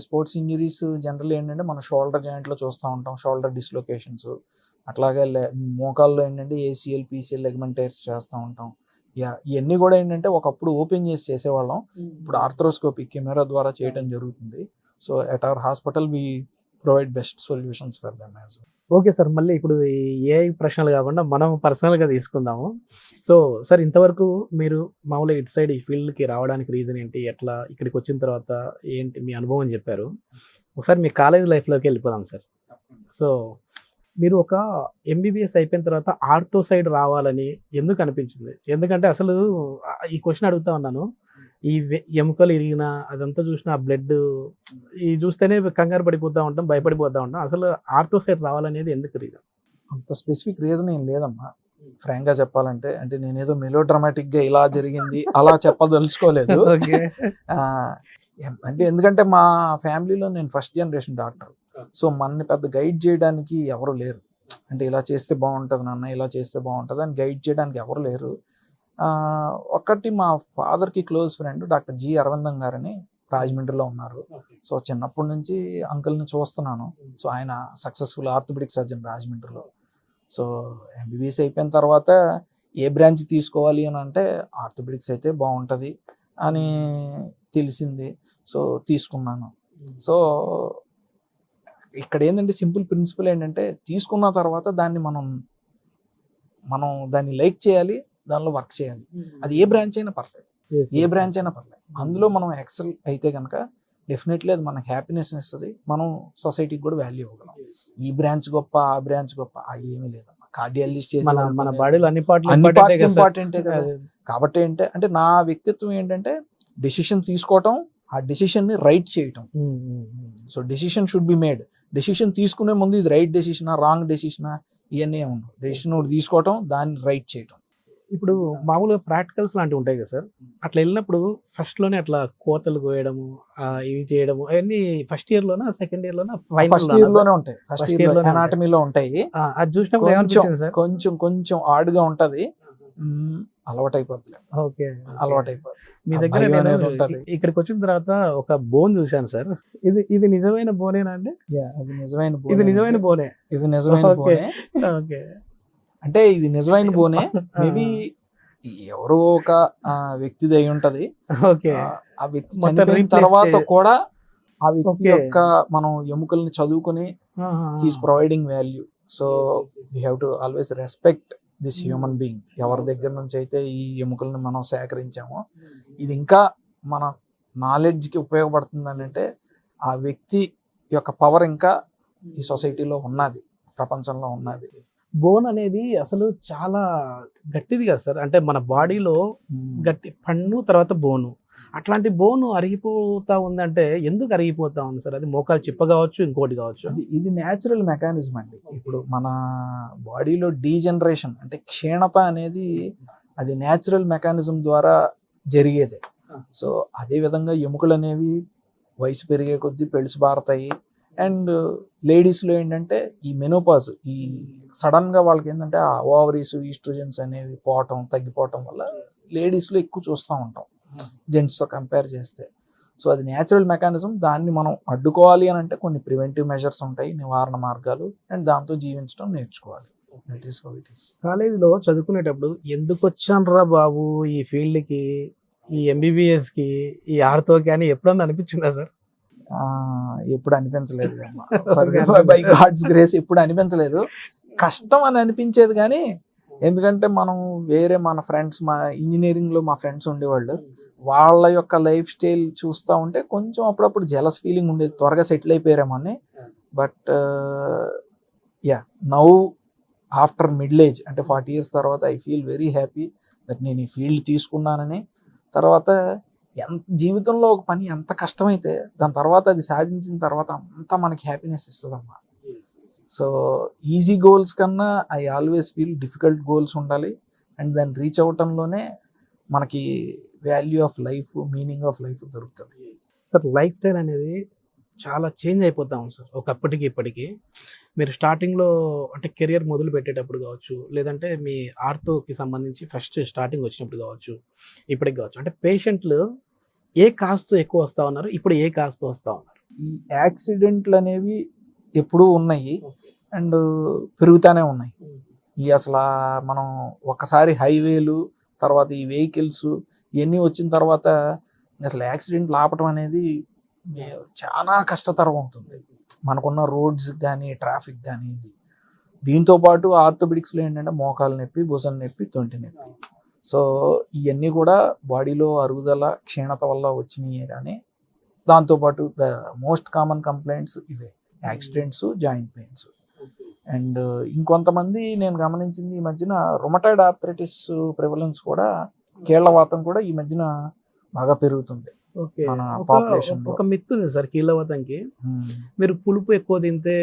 స్పోర్ట్స్ ఇంజరీస్ జనరల్ ఏంటంటే మన షోల్డర్ జాయింట్ లో చూస్తూ ఉంటాం, షోల్డర్ డిస్లొకేషన్స్. అట్లాగే మోకాల్లో ఏంటంటే ఏసీఎల్, పీసీఎల్ లెగ్మెంట్ టైర్స్ చేస్తూ ఉంటాం. ఇవన్నీ కూడా ఏంటంటే ఒకప్పుడు ఓపెన్ చేసి చేసేవాళ్ళం, ఇప్పుడు ఆర్థ్రోస్కోపీ కెమెరా ద్వారా చేయడం జరుగుతుంది. So at our hospital we provide best solutions for them as well. Okay sir, మళ్ళీ ఇప్పుడు ఈ ఏఐ ప్రశ్నలు కాకుండా మనం పర్సనల్గా తీసుకుందాము. సో సార్, ఇంతవరకు మీరు మామూలుగా ఇటు సైడ్ ఈ ఫీల్డ్కి రావడానికి రీజన్ ఏంటి, ఎట్లా ఇక్కడికి వచ్చిన తర్వాత ఏంటి మీ అనుభవం చెప్పారు. ఒకసారి మీ కాలేజ్ లైఫ్లోకి వెళ్ళిపోదాం సార్. సో మీరు ఒక ఎంబీబీఎస్ అయిపోయిన తర్వాత ఆర్థో సైడ్ రావాలని ఎందుకు అనిపించింది? ఎందుకంటే అసలు ఈ క్వశ్చన్ అడుగుతా ఉన్నాను, ఈ ఎముకలు ఇరిగిన అదంతా చూసిన బ్లడ్ ఈ చూస్తేనే కంగారు పడిపోతూ ఉంటాం, భయపడిపోతూ ఉంటాం. అసలు ఆర్థో సైడ్ రావాలనేది ఎందుకు రీజన్? అంత స్పెసిఫిక్ రీజన్ ఏం లేదమ్మా, ఫ్రాంక్ గా చెప్పాలంటే. అంటే నేనేదో మెలో డ్రామాటిక్ గా ఇలా జరిగింది అలా చెప్పదలుచుకోలేదు. అంటే ఎందుకంటే మా ఫ్యామిలీలో నేను ఫస్ట్ జనరేషన్ డాక్టర్. సో మనని పెద్ద గైడ్ చేయడానికి ఎవరు లేరు. అంటే ఇలా చేస్తే బాగుంటుంది నాన్న, ఇలా చేస్తే బాగుంటుంది అని గైడ్ చేయడానికి ఎవరు లేరు. ఒకటి మా ఫాదర్కి క్లోజ్ ఫ్రెండ్ డాక్టర్ జి అరవిందం గారని రాజమండ్రిలో ఉన్నారు. సో చిన్నప్పటి నుంచి అంకుల్ని చూస్తున్నాను. సో ఆయన సక్సెస్ఫుల్ ఆర్థోపెడిక్ సర్జన్ రాజమండ్రిలో. సో ఎంబీబీఎస్ అయిపోయిన తర్వాత ఏ బ్రాంచ్ తీసుకోవాలి అని అంటే ఆర్థోపెడిక్స్ అయితే బాగుంటుంది అని తెలిసింది. సో తీసుకున్నాను. సో ఇక్కడ ఏంటంటే సింపుల్ ప్రిన్సిపల్ ఏంటంటే తీసుకున్న తర్వాత దాన్ని మనం దాన్ని లైక్ చేయాలి, దానిలో వర్క్ చేయాలి. అది ఏ బ్రాంచ్ అయినా పర్లేదు, ఏ బ్రాంచ్ అయినా పర్లేదు. అందులో మనం ఎక్సెల్ అయితే కనుక డెఫినెట్లీ అది మనకు హ్యాపీనెస్ ఇస్తుంది. మనం సొసైటీకి కూడా వాల్యూ ఇవ్వగలం. ఈ బ్రాంచ్ గొప్ప, ఆ బ్రాంచ్ గొప్ప, అది ఏమీ లేదు. కార్డియాలజిస్ట్ మన బాడీలో అన్ని పార్ట్లు ఇంపార్టెంటే కదా. కాబట్టి అంటే నా వ్యక్తిత్వం ఏంటంటే డెసిషన్ తీసుకోవటం, ఆ డెసిషన్ ని రైట్ చేయటం. So decision should be made. Decision తీసుకునే ముందు ఇది రైట్ డెసిషనా, రాంగ్ డెసిషనా, ఇవన్నీ ఉండవు. డెసిషన్ తీసుకోవటం, దాన్ని రైట్ చేయటం. ఇప్పుడు మామూలుగా ప్రాక్టికల్స్ లాంటివి ఉంటాయి కదా సార్, అట్లా వెళ్ళినప్పుడు ఫస్ట్ లోనే అట్లా కోతలు కోయడము, ఇవి చేయడము అవన్నీ ఫస్ట్ ఇయర్ లోనా, సెకండ్ ఇయర్ లోనా? ఫస్ట్ ఇయర్ లోనే ఉంటాయి. ఫస్ట్ ఇయర్ లో అనాటమీలో ఉంటాయి. అది చూసినప్పుడు కొంచెం హార్డ్గా ఉంటది. అలవాటైపోతుంది. ఓకే, అలవాటైపోతుంది. మీ దగ్గర ఇక్కడికి వచ్చిన తర్వాత ఒక బోన్ చూశాను సార్. ఇది నిజమైన బోనేనా అండి? అది నిజమైన బోన్. ఇది నిజమైన బోనే. ఇది నిజమైన బోనే. ఓకే, అంటే ఇది నిజమైన బోనే. మేబీ ఎవరో ఒక వ్యక్తిది అయి ఉంటది. ఓకే, ఆ వ్యక్తి చనిపోయిన తర్వాత కూడా ఆ వ్యక్తి యొక్క మనం ఎముకల్ని చదువుకుని he's providing value. So we have to always respect this human being. ఎవరి దగ్గర నుంచి అయితే ఈ ఎముకల్ని మనం సేకరించామో ఇది ఇంకా మన నాలెడ్జ్కి ఉపయోగపడుతుంది అని అంటే ఆ వ్యక్తి యొక్క పవర్ ఇంకా ఈ సొసైటీలో ఉన్నది, ప్రపంచంలో ఉన్నది. బోన్ అనేది అసలు చాలా గట్టిది కదా సార్. అంటే మన బాడీలో గట్టి పన్ను తర్వాత బోను, అట్లాంటి బోను అరిగిపోతా ఉందంటే ఎందుకు అరిగిపోతా ఉంది సార్? అది మోకాలు చిప్ప కావచ్చు, ఇంకోటి కావచ్చు. ఇది న్యాచురల్ మెకానిజం అండి. ఇప్పుడు మన బాడీలో డీజనరేషన్ అంటే క్షీణత అనేది అది న్యాచురల్ మెకానిజం ద్వారా జరిగేదే. సో అదే విధంగా ఎముకలు అనేవి వయసు పెరిగే కొద్దీ పెళుసు బారతాయి. అండ్ లేడీస్లో ఏంటంటే ఈ మెనోపాజ్, ఈ సడన్ గా వాళ్ళకి ఏంటంటే ఆ ఓవరీస్, ఈస్ట్రోజన్స్ అనేవి తగ్గిపోవటం వల్ల లేడీస్లో ఎక్కువ చూస్తూ ఉంటాం జెంట్స్తో కంపేర్ చేస్తే. సో అది న్యాచురల్ మెకానిజం. దాన్ని మనం అడ్డుకోవాలి అని అంటే కొన్ని ప్రివెంటివ్ మెజర్స్ ఉంటాయి, నివారణ మార్గాలు, అండ్ దాంతో జీవించడం నేర్చుకోవాలి. That is how it is. కాలేజీలో చదువుకునేటప్పుడు ఎందుకు వచ్చానురా బాబు ఈ ఫీల్డ్కి, ఈ ఎంబీబీఎస్కి, ఈ ఆర్థోకి అని ఎప్పుడన్నా అనిపించిందా సార్? ఎప్పుడు అనిపించలేదు. బై గాడ్స్ గ్రేస్ ఎప్పుడు అనిపించలేదు. కష్టం అని అనిపించేది కానీ, ఎందుకంటే మనం మన ఫ్రెండ్స్, మా ఇంజనీరింగ్ లో మా ఫ్రెండ్స్ ఉండేవాళ్ళు, వాళ్ళ యొక్క లైఫ్ స్టైల్ చూస్తూ ఉంటే కొంచెం అప్పుడప్పుడు జెలస్ ఫీలింగ్ ఉండేది, త్వరగా సెటిల్ అయిపోయారేమో అని. But now after middle age అంటే 40 years తర్వాత I feel very happy that నేను ఈ ఫీల్డ్ తీసుకున్నానని. తర్వాత జీవితంలో ఒక పని ఎంత కష్టమైతే దాని తర్వాత అది సాధించిన తర్వాత అంతా మనకి హ్యాపీనెస్ ఇస్తుందమ్మా. సో ఈజీ గోల్స్ కన్నా I always feel difficult goals ఉండాలి. అండ్ దాన్ని రీచ్ అవటంలోనే మనకి value of life, meaning of life దొరుకుతుంది. సార్ లైఫ్ స్టైల్ అనేది చాలా చేంజ్ అయిపోతాం సార్ ఒకప్పటికి ఇప్పటికి. మీరు స్టార్టింగ్లో అంటే కెరియర్ మొదలు పెట్టేటప్పుడు కావచ్చు, లేదంటే మీ ఆర్థోకి సంబంధించి ఫస్ట్ స్టార్టింగ్ వచ్చినప్పుడు కావచ్చు, ఇప్పటికి కావచ్చు, అంటే పేషెంట్లు ఏ కాస్తో ఎక్కువ వస్తూ ఉన్నారు, ఇప్పుడు ఏ కాస్తో వస్తూ ఉన్నారు? ఈ యాక్సిడెంట్లు అనేవి ఎప్పుడూ ఉన్నాయి అండ్ పెరుగుతూనే ఉన్నాయి. ఈ అసలు మనం ఒకసారి హైవేలు, తర్వాత ఈ వెహికల్స్ ఇవన్నీ వచ్చిన తర్వాత అసలు యాక్సిడెంట్లు ఆపటం అనేది చాలా కష్టతరం అవుతుంది. మనకున్న రోడ్స్ కానీ ట్రాఫిక్ కానీ ఇది. దీంతో పాటు ఆర్థోపెడిక్స్లో ఏంటంటే మోకాలు నొప్పి, భుజం నొప్పి, తొంటి నొప్పి. సో ఇవన్నీ కూడా బాడీలో అరుగుదల క్షీణత వల్ల వచ్చినాయి. కానీ దాంతోపాటు ద మోస్ట్ కామన్ కంప్లైంట్స్ ఇవే, యాక్సిడెంట్స్, జాయింట్ పెయిన్స్. అండ్ ఇంకొంతమంది నేను గమనించింది ఈ మధ్యన రొమటాయిడ్ ఆర్థరైటిస్ ప్రివలెన్స్ కూడా, కీళ్లవాతం కూడా ఈ మధ్యన బాగా పెరుగుతుంది ఓకే. మన పాపులేషన్. ఒక మిత్ ఉంది సార్ కీళ్ళవాతంకి. మీరు పులుపు ఎక్కువ తింటే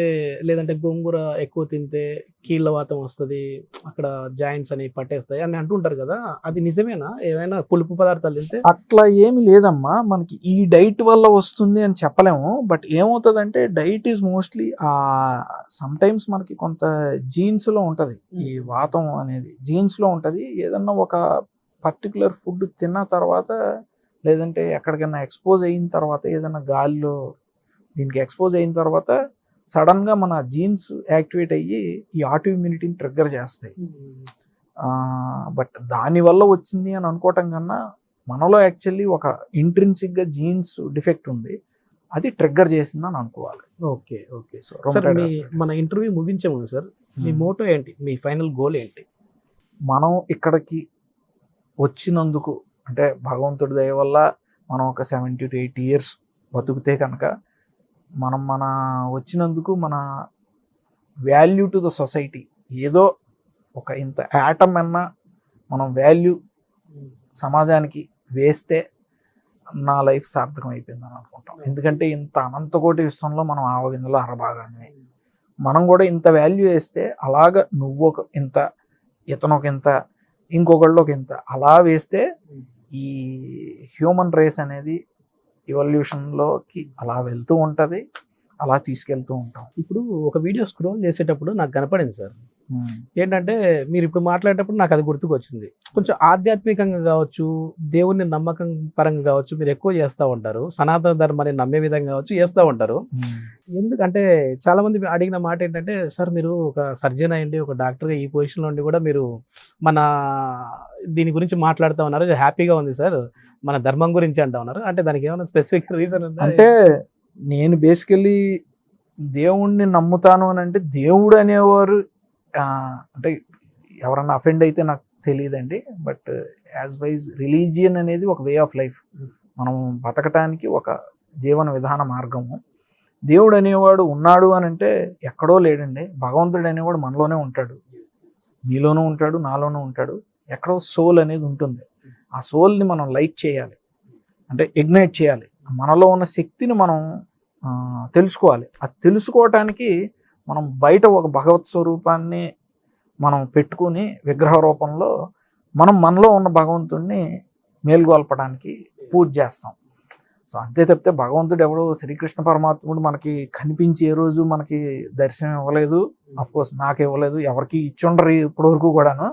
లేదంటే గోంగూర ఎక్కువ తింటే కీళ్ళవాతం వస్తుంది, అక్కడ జాయింట్స్ అని పట్టేస్తాయి అని అంటుంటారు కదా, అది నిజమేనా? ఏమైనా పులుపు పదార్థాలు తింటే? అట్లా ఏమి లేదమ్మా, మనకి ఈ డైట్ వల్ల వస్తుంది అని చెప్పలేము. బట్ ఏమవుతుందంటే diet is mostly some times మనకి కొంత జీన్స్ లో ఉంటది. ఈ వాతం అనేది జీన్స్ లో ఉంటది. ఏదన్నా ఒక పర్టికులర్ ఫుడ్ తిన్న తర్వాత లేదంటే ఎక్కడికైనా ఎక్స్పోజ్ అయిన తర్వాత, ఏదైనా గాలిలో దీనికి ఎక్స్పోజ్ అయిన తర్వాత సడన్గా మన జీన్స్ యాక్టివేట్ అయ్యి ఈ ఆటో ఇమ్యూనిటీని ట్రిగ్గర్ చేస్తాయి. బట్ దానివల్ల వచ్చింది అని అనుకోవటం కన్నా మనలో యాక్చువల్లీ ఒక ఇంట్రిన్సిక్గా జీన్స్ డిఫెక్ట్ ఉంది, అది ట్రిగ్గర్ చేసిందని అనుకోవాలి. Okay okay. సార్ మన ఇంటర్వ్యూ ముగించే ముందు సార్ మీ మోటో ఏంటి, మీ ఫైనల్ గోల్ ఏంటి? మనం ఇక్కడికి వచ్చినందుకు అంటే భగవంతుడి దయ వల్ల మనం ఒక 70 to 80 years బతుకుతే కనుక మన వచ్చినందుకు మన వాల్యూ టు ద సొసైటీ ఏదో ఒక ఇంత యాటమ్ అన్నా మనం వాల్యూ సమాజానికి వేస్తే నా లైఫ్ సార్థకం అయిపోయిందని అనుకుంటాం. ఎందుకంటే ఇంత అనంతకోటి విశ్వంలో మనం ఆవగింజలో అరభాగాన్ని మనం కూడా ఇంత వాల్యూ వేస్తే, అలాగ నువ్వు ఒక ఇంత, ఇతను ఒక ఇంత, ఇంకొకళ్ళు ఒక ఇంత, అలా వేస్తే ఈ హ్యూమన్ రేస్ అనేది ఎవల్యూషన్లోకి అలా వెళ్తూ ఉంటుంది, అలా తీసుకెళ్తూ ఉంటాం. ఇప్పుడు ఒక వీడియో స్క్రోల్ చేసేటప్పుడు నాకు కనపడింది సార్, ఏంటంటే మీరు ఇప్పుడు మాట్లాడేటప్పుడు నాకు అది గుర్తుకొచ్చింది. కొంచెం ఆధ్యాత్మికంగా కావచ్చు, దేవుని నమ్మకం పరంగా కావచ్చు, మీరు ఎక్కువ చేస్తూ ఉంటారు. సనాతన ధర్మాన్ని నమ్మే విధంగా కావచ్చు చేస్తూ ఉంటారు. ఎందుకంటే చాలా మంది అడిగిన మాట ఏంటంటే, సార్ మీరు ఒక సర్జన్ అయ్యండి, ఒక డాక్టర్గా ఈ పొజిషన్లో ఉండి కూడా మీరు మన దీని గురించి మాట్లాడుతూ ఉన్నారు, హ్యాపీగా ఉంది సార్, మన ధర్మం గురించి అంటూ ఉన్నారు. అంటే దానికి ఏమైనా స్పెసిఫిక్ రీజన్ ఉందా? అంటే నేను బేసికలీ దేవుణ్ణి నమ్ముతాను అని అంటే, దేవుడు అనేవారు అంటే ఎవరన్నా అఫెండ్ అయితే నాకు తెలియదండి. బట్ యాజ్ వైజ్ రిలీజియన్ అనేది ఒక వే ఆఫ్ లైఫ్, మనం బతకటానికి ఒక జీవన విధాన మార్గము. దేవుడు అనేవాడు ఉన్నాడు అని అంటే ఎక్కడో లేడండి. భగవంతుడు అనేవాడు మనలోనే ఉంటాడు, మీలోనూ ఉంటాడు, నాలోనూ ఉంటాడు. ఎక్కడో సోల్ అనేది ఉంటుంది. ఆ సోల్ని మనం లైట్ చేయాలి, అంటే ఇగ్నైట్ చేయాలి. మనలో ఉన్న శక్తిని మనం తెలుసుకోవాలి. అది తెలుసుకోవటానికి మనం బయట ఒక భగవత్ స్వరూపాన్ని మనం పెట్టుకుని విగ్రహ రూపంలో మనం మనలో ఉన్న భగవంతుడిని మేల్గొల్పడానికి పూజ చేస్తాం. సో అంతే తప్పితే భగవంతుడు ఎవడో శ్రీకృష్ణ పరమాత్ముడు మనకి కనిపించి ఏ రోజు మనకి దర్శనం ఇవ్వలేదు, అఫ్కోర్స్ నాకు ఇవ్వలేదు, ఎవరికి ఇచ్చుండరు ఇప్పటి వరకు కూడాను.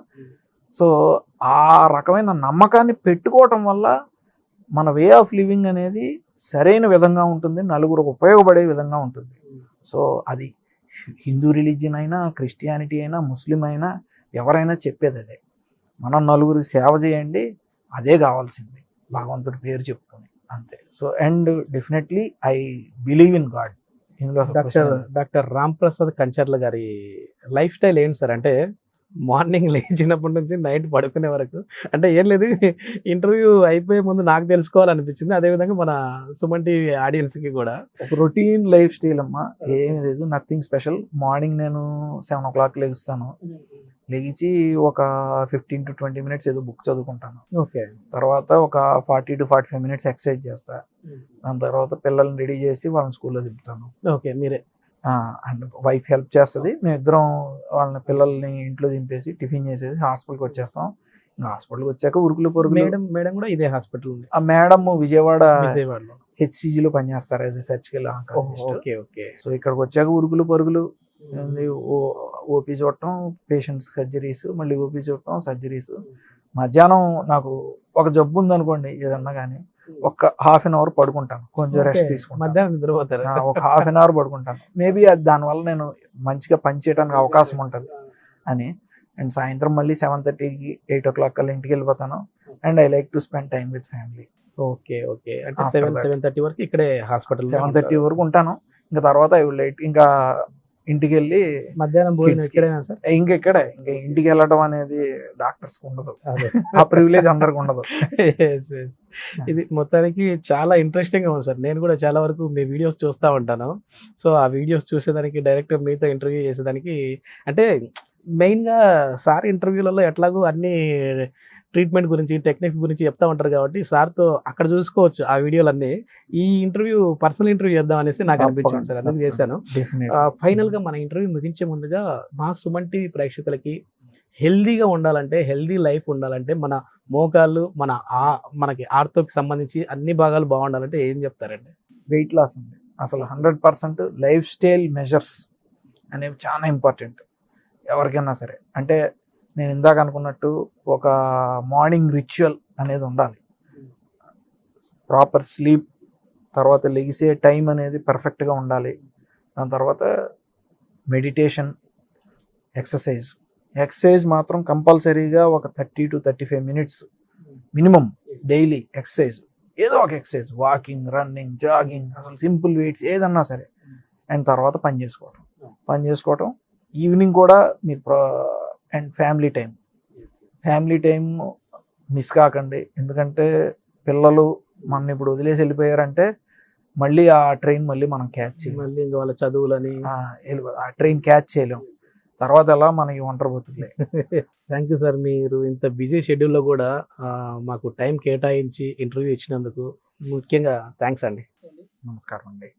సో ఆ రకమైన నమ్మకాన్ని పెట్టుకోవటం వల్ల మన వే ఆఫ్ లివింగ్ అనేది సరైన విధంగా ఉంటుంది, నలుగురికి ఉపయోగపడే విధంగా ఉంటుంది. సో అది హిందూ రిలీజియన్ అయినా, క్రిస్టియానిటీ అయినా, ముస్లిం అయినా, ఎవరైనా చెప్పేది అదే, మనం నలుగురికి సేవ చేయండి, అదే కావాల్సింది, భగవంతుడి పేరు చెప్పుకొని అంతే. So and definitely I believe in God. Doctor Ram Prasad Kancharla గారి లైఫ్ స్టైల్ ఏంటి సార్? అంటే మార్నింగ్ లేచినప్పటి నుంచి నైట్ పడుకునే వరకు, అంటే ఏం లేదు, ఇంటర్వ్యూ అయిపోయే ముందు నాకు తెలుసుకోవాలనిపించింది, అదేవిధంగా మన సుమన్ టీవీ ఆడియన్స్కి కూడా. ఒక రొటీన్ లైఫ్ స్టైల్ అమ్మా, ఏమీ లేదు, నథింగ్ స్పెషల్. మార్నింగ్ నేను 7 o'clock లెగుస్తాను, లెగిచి ఒక 15 to 20 minutes ఏదో బుక్ చదువుకుంటాను. ఓకే. తర్వాత ఒక 40 to 45 minutes ఎక్సర్సైజ్ చేస్తా. దాని తర్వాత పిల్లల్ని రెడీ చేసి వాళ్ళని స్కూల్లో దింపుతాను. ఓకే. మీరే? అండ్ వైఫ్ హెల్ప్ చేస్తుంది. మేము ఇద్దరం వాళ్ళని పిల్లల్ని ఇంట్లో దింపేసి టిఫిన్ చేసేసి హాస్పిటల్కి వచ్చేస్తాం. ఇంకా హాస్పిటల్కి వచ్చాక ఉరుకులు పరుగులు. మేడం కూడా ఇదే హాస్పిటల్ ఉంది. ఆ మేడం విజయవాడలో హెచ్సిజిలో పనిచేస్తారు as a surgical oncologist. Okay. So ఇక్కడికి వచ్చాక ఉరుకులు పరుగులు, ఓపీ చూడటం, పేషెంట్స్ సర్జరీస్, మళ్ళీ ఓపీ చూడటం, సర్జరీస్. మధ్యాహ్నం నాకు ఒక జబ్బు ఉందనుకోండి ఏదన్నా కానీ, ఒక 1/2 hour పడుకుంటాను, కొంచెం రెస్ట్ తీసుకుంటాను. ఒక 1/2 hour పడుకుంటాను. మేబీ అది దానివల్ల నేను మంచిగా పని చేయడానికి అవకాశం ఉంటుంది అని. అండ్ సాయంత్రం మళ్ళీ 7:30కి 8 o'clock కల్లా ఇంటికి వెళ్ళిపోతాను. And I like to spend time with family. Okay. అంటే 7:30 వరకు ఇక్కడే హాస్పిటల్? 7:30 వరకు ఉంటాను. ఇంకా తర్వాత ఐ విల్ లైట్ ఇంకా ఇంటికి వెళ్ళి మధ్యాహ్నం భోజనం Kids కి. ఎక్కడైనా సార్? ఇంకెక్కడే ఇంకా ఇంటికి వెళ్ళడం అనేది డాక్టర్స్ ఉండదు, అదే. ఆ ప్రివిలేజ్ అందరికి ఉండదు. Yes, yes. ఇది మొత్తానికి చాలా ఇంట్రెస్టింగ్ గా ఉంది సార్. నేను కూడా చాలా వరకు మీ వీడియోస్ చూస్తూ ఉంటాను. సో ఆ వీడియోస్ చూసేదానికి డైరెక్ట్ మీతో ఇంటర్వ్యూ చేసేదానికి అంటే మెయిన్గా సార్ ఇంటర్వ్యూలలో ఎట్లాగో అన్ని ట్రీట్మెంట్ గురించి టెక్నిక్స్ గురించి చెప్తా ఉంటారు కాబట్టి సార్తో అక్కడ చూసుకోవచ్చు ఆ వీడియోలన్నీ. ఈ ఇంటర్వ్యూ పర్సనల్ ఇంటర్వ్యూ చేద్దాం అనేసి నాకు అనిపించింది సార్, అందుకు చేశాను. ఫైనల్గా మన ఇంటర్వ్యూ ముగించే ముందుగా మా సుమన్ టీవీ ప్రేక్షకులకి హెల్దీగా ఉండాలంటే, హెల్దీ లైఫ్ ఉండాలంటే మన మోకాళ్ళు మనకి ఆర్థోకి సంబంధించి అన్ని భాగాలు బాగుండాలంటే ఏం చెప్తారండి? వెయిట్ లాస్ అండి అసలు 100% లైఫ్ స్టైల్ మెజర్స్ అనేవి చాలా ఇంపార్టెంట్ ఎవరికైనా సరే. అంటే నేను ఇందాక అనుకున్నట్టు ఒక మార్నింగ్ రిచువల్ అనేది ఉండాలి, ప్రాపర్ స్లీప్, తర్వాత లెగిసే టైం అనేది పర్ఫెక్ట్గా ఉండాలి, దాని తర్వాత మెడిటేషన్, ఎక్సర్సైజ్ మాత్రం కంపల్సరీగా ఒక 30 to 35 minutes minimum daily exercise, ఏదో ఒక ఎక్సర్సైజ్, వాకింగ్, రన్నింగ్, జాగింగ్, అసలు సింపుల్ వెయిట్స్ ఏదన్నా సరే. అండ్ తర్వాత పని చేసుకోవటం ఈవినింగ్ కూడా మీరు అండ్ ఫ్యామిలీ టైం మిస్ కాకండి. ఎందుకంటే పిల్లలు మన ఇప్పుడు వదిలేసి వెళ్ళిపోయారంటే మళ్ళీ ఆ ట్రైన్ మళ్ళీ మనం క్యాచ్ చేయాలి, మళ్ళీ ఇంకా వాళ్ళ చదువులని ఆ ట్రైన్ క్యాచ్ చేయలేం, తర్వాత ఎలా మనకి ఒంటరి పోతుంది. Thank you sir. మీరు ఇంత బిజీ షెడ్యూల్లో కూడా మాకు టైం కేటాయించి ఇంటర్వ్యూ ఇచ్చినందుకు ముఖ్యంగా థ్యాంక్స్ అండి. నమస్కారం అండి.